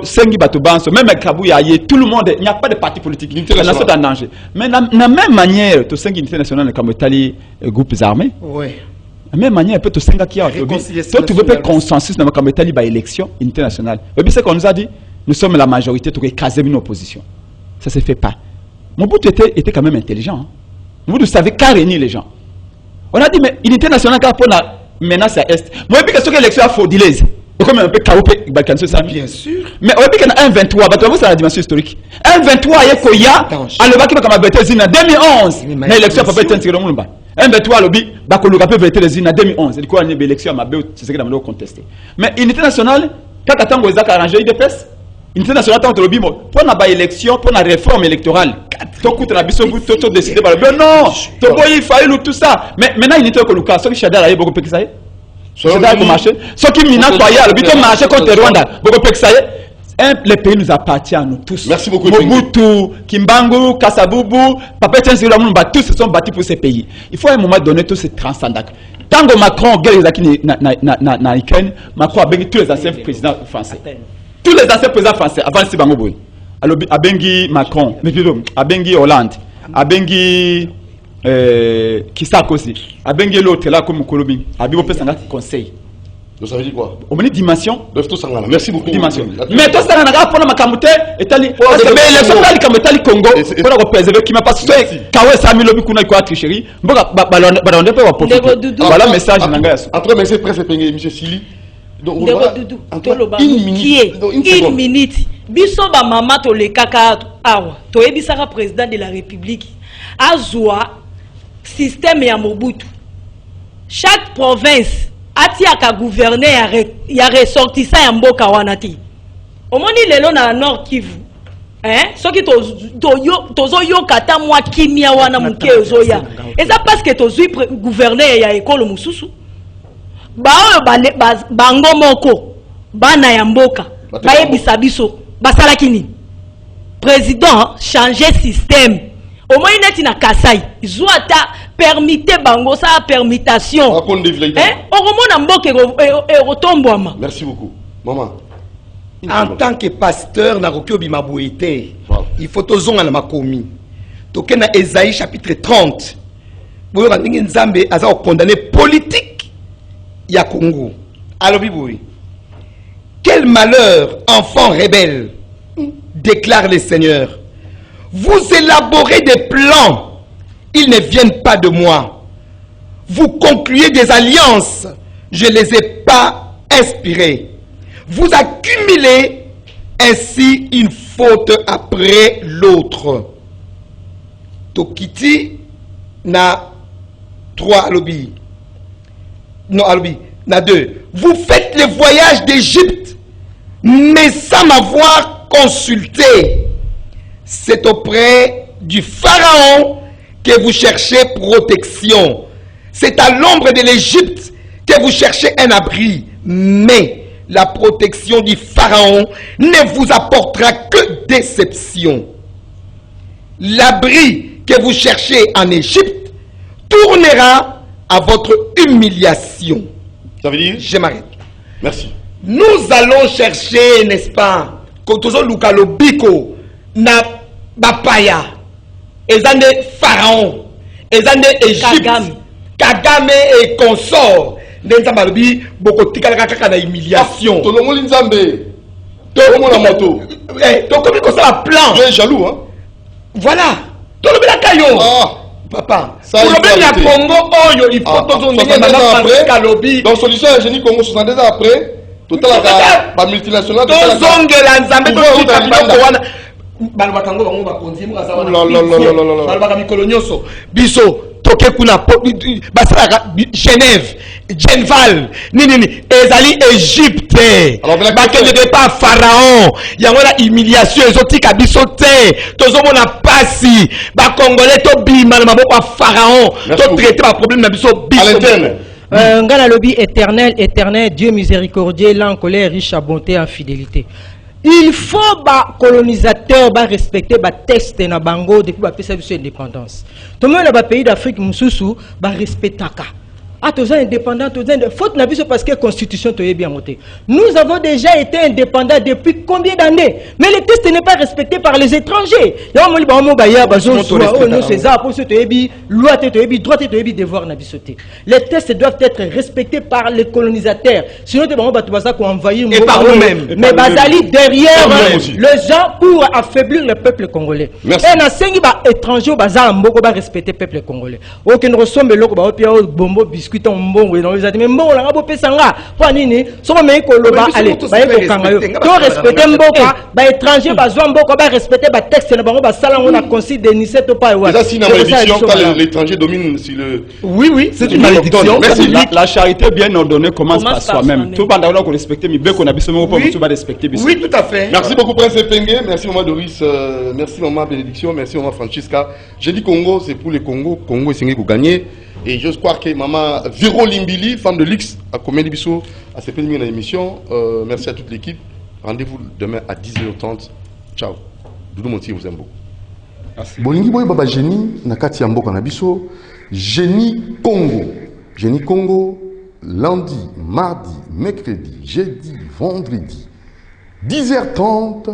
Sengi Batobanso, même Kabouya, tout le monde, il n'y a pas de parti politique. La nation est en danger. Mais de la même manière, tu Sengi unité nationale comme Tali groupes armés. Oui. De la même manière, peut-être Senga qui a tu veux faire consensus dans la Tali par élection unité nationale. Et puis c'est qu'on nous a dit, nous sommes la majorité, tu écraser une opposition. Ça ne se fait pas. Mobutu était quand même intelligent. Mobutu savait carénir les gens. On a dit, mais unité nationale, pour la menace à Est. Moi, je pense que l'élection a fraudulé. Comme un peu caopé, bien sûr. Mais on dit qu'il y a un 23, c'est la dimension historique. Un 23, il y a Koya, à le bac qui va voter en 2011. Mais l'élection n'a pas été intégrée dans le monde. Un 23, le BI, il va voter les en 2011. C'est quoi l'élection à c'est ce que nous avons contesté. Mais l'unité nationale, quand tu attends que les accords arrangés, ils dépassent. L'unité nationale, tant que le BI, pour la élection, pour la réforme électorale, tu as décidé par le BI. Non, tu as failli tout ça. Mais maintenant, l'unité que le cas, ce qui est là, beaucoup plus que ça. C'est ça qui marche. Ce qui m'a nettoyé, le but de marcher contre le Rwanda. Le pays nous appartient à nous tous. Merci beaucoup. Mobutu, Kimbangu, Kasaboubou, Papa Tiensi, tous se sont battus pour ces pays. Il faut à un moment donné tout se transcender. Tant que Macron gagne na Ukraine, Macron a béni tous les anciens présidents français. Tous les anciens présidents français avant Sibango Boy. A béni Macron, mais plutôt a béni Hollande, a béni qui ça aussi a bengi l'autre là comme Kolobi a bien fait un conseil. Ça veut dire quoi? On dit dimension. Merci beaucoup. Dimension. Mais tout ça n'a pas pour la Makamute et tali. Parce que les soldats comme tali Congo pour la préserver qui m'a pas souhaité. Kawe Sami lobi kuna kwa tricherie. Mboka balonde pe wa profiter. Voilà message nanga. Après mais c'est presque pengé monsieur Sili. Donc une minute. Biso ba mama to le kaka awa. To ebisaka président de la République. Azwa système ya Mobutu. Chaque province atiaka gouverner ya ressortissant ya mboka wana ti. Omoni lelo na Nord Kivu. Soki tozo yoka ta mwa kimia wana muke ozoya. Eza parce que tozui gouverner ya ekolo mususu. Bango moko bana ya mboka bayebisa biso basalaki nini. Président changer système. Au moins net na Kasai, Zouata permite bango sa permutation. Au moins mboke rotombwama. Merci beaucoup. Maman. En tant que pasteur na Rokiobi Mabouete, il faut tozonga na makomi. Tokena Esaïe chapitre 30. Boyo ndingi nzambe aza condamné politique ya Congo. Alors biboui. Quel malheur, enfant rebelle, déclare le Seigneur. Vous élaborez des plans, ils ne viennent pas de moi. Vous concluez des alliances, je ne les ai pas inspiré. Vous accumulez ainsi une faute après l'autre. Tokiti na 3 alobi. Non, alobi. Na 2. Vous faites le voyage d'Égypte, mais sans m'avoir consulté. C'est auprès du Pharaon que vous cherchez protection. C'est à l'ombre de l'Égypte que vous cherchez un abri. Mais la protection du Pharaon ne vous apportera que déception. L'abri que vous cherchez en Égypte tournera à votre humiliation. Ça veut dire? Je m'arrête. Merci. Nous allons chercher, n'est-ce pas, Kotozo Lukalo Biko, na Bapaya, Ezande Pharaon, Ezande Égypte, Kagame et consort. Nenza Malubi, Bokotika la humiliation. Tout le monde Nzambe. Tout le monde a moto. Donc, comme ça, un plan. Tu es jaloux, hein? Voilà. Tout le monde a caillou. Ah. Papa, Ça, pour le bien la Congo, il faut que nous après. Donc, solution à Génie Congo, 70 ans après, tout à la multinationale. Tout le monde a Nzambe, tout le monde Balbakango bango bakonzi mo kaza wana balbaka mikolo nyonso biso toke kuna basala Genève Genval nini ezali Égypte bakende pas Pharaon yango la humiliation ezotika biso te tozomona pasi ba Congolais to bima na maboko ya Pharaon to traiter ba problème na biso biso ngana lobi éternel éternel Dieu miséricordieux lent en colère riche à bonté et en fidélité. Il faut que les colonisateurs respecter les textes na bango depuis l'indépendance. Tout le monde dans les pays d'Afrique respecte. Ah, tous indépendants, tous indépendants. Faute n'a parce que la constitution est bien montée. Nous avons déjà été indépendants depuis combien d'années? Mais le texte n'est pas respecté par les étrangers. Les textes doivent être respectés par les colonisateurs. Sinon, on envahir. Et par nous-mêmes. Mais Bazali derrière les gens pour affaiblir le peuple congolais. Merci. Et dans les étrangers, Bazali respecter le peuple congolais. Aucun ressemble à bombo biscuit. Mais bon, on a beau pesanga. Pour nini? Somme mais koloba allez. Bah écokangayo. To respecter mboka. Bah étranger, bah zwa mboka. Bah respecter bah texte. Na bango bah sala on a considéré de Nice to pas. Déjà si dans l'édition quand l'étranger domine si le. Oui, c'est une malédiction. La charité bien ordonnée commence par soi-même. Tout pendant qu'on respecte, mais bien qu'on a besoin de respecter. Oui, tout à fait. Merci beaucoup Prince Epenge. Merci Maman Doris. Merci Maman Bénédiction. Merci Maman Francisca. J'ai dit Congo, c'est pour les Congo. Congo est signé pour gagner. Et je crois que Maman Viro Limbili, femme de luxe, a commis Bissot à ses premières émissions. Merci à toute l'équipe. Rendez-vous demain à 10h30. Ciao. Doudou Monti vous aime beaucoup. Merci. Bolingi boy baba Génie nakati ya mboka na biso. Génie Congo. Génie Congo lundi, mardi, mercredi, jeudi, vendredi. 10h30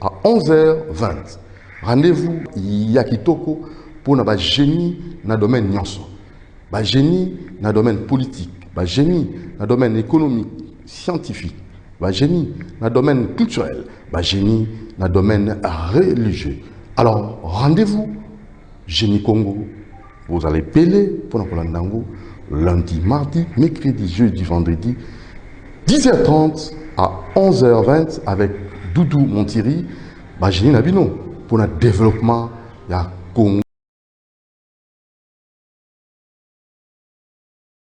à 11h20. Rendez-vous Yakitoko pour na ba génie na domaine nyonso. Ba génie na domaine politique, ba génie na domaine économique, scientifique, ba génie na domaine culturel, ba génie na domaine religieux. Alors, rendez-vous Génie Congo. Vous allez payer pour Nango lundi, mardi, mercredi, jeudi, vendredi, 10h30 à 11h20 avec Doudou Montiri, ba génie Nabino pour le développement ya Congo.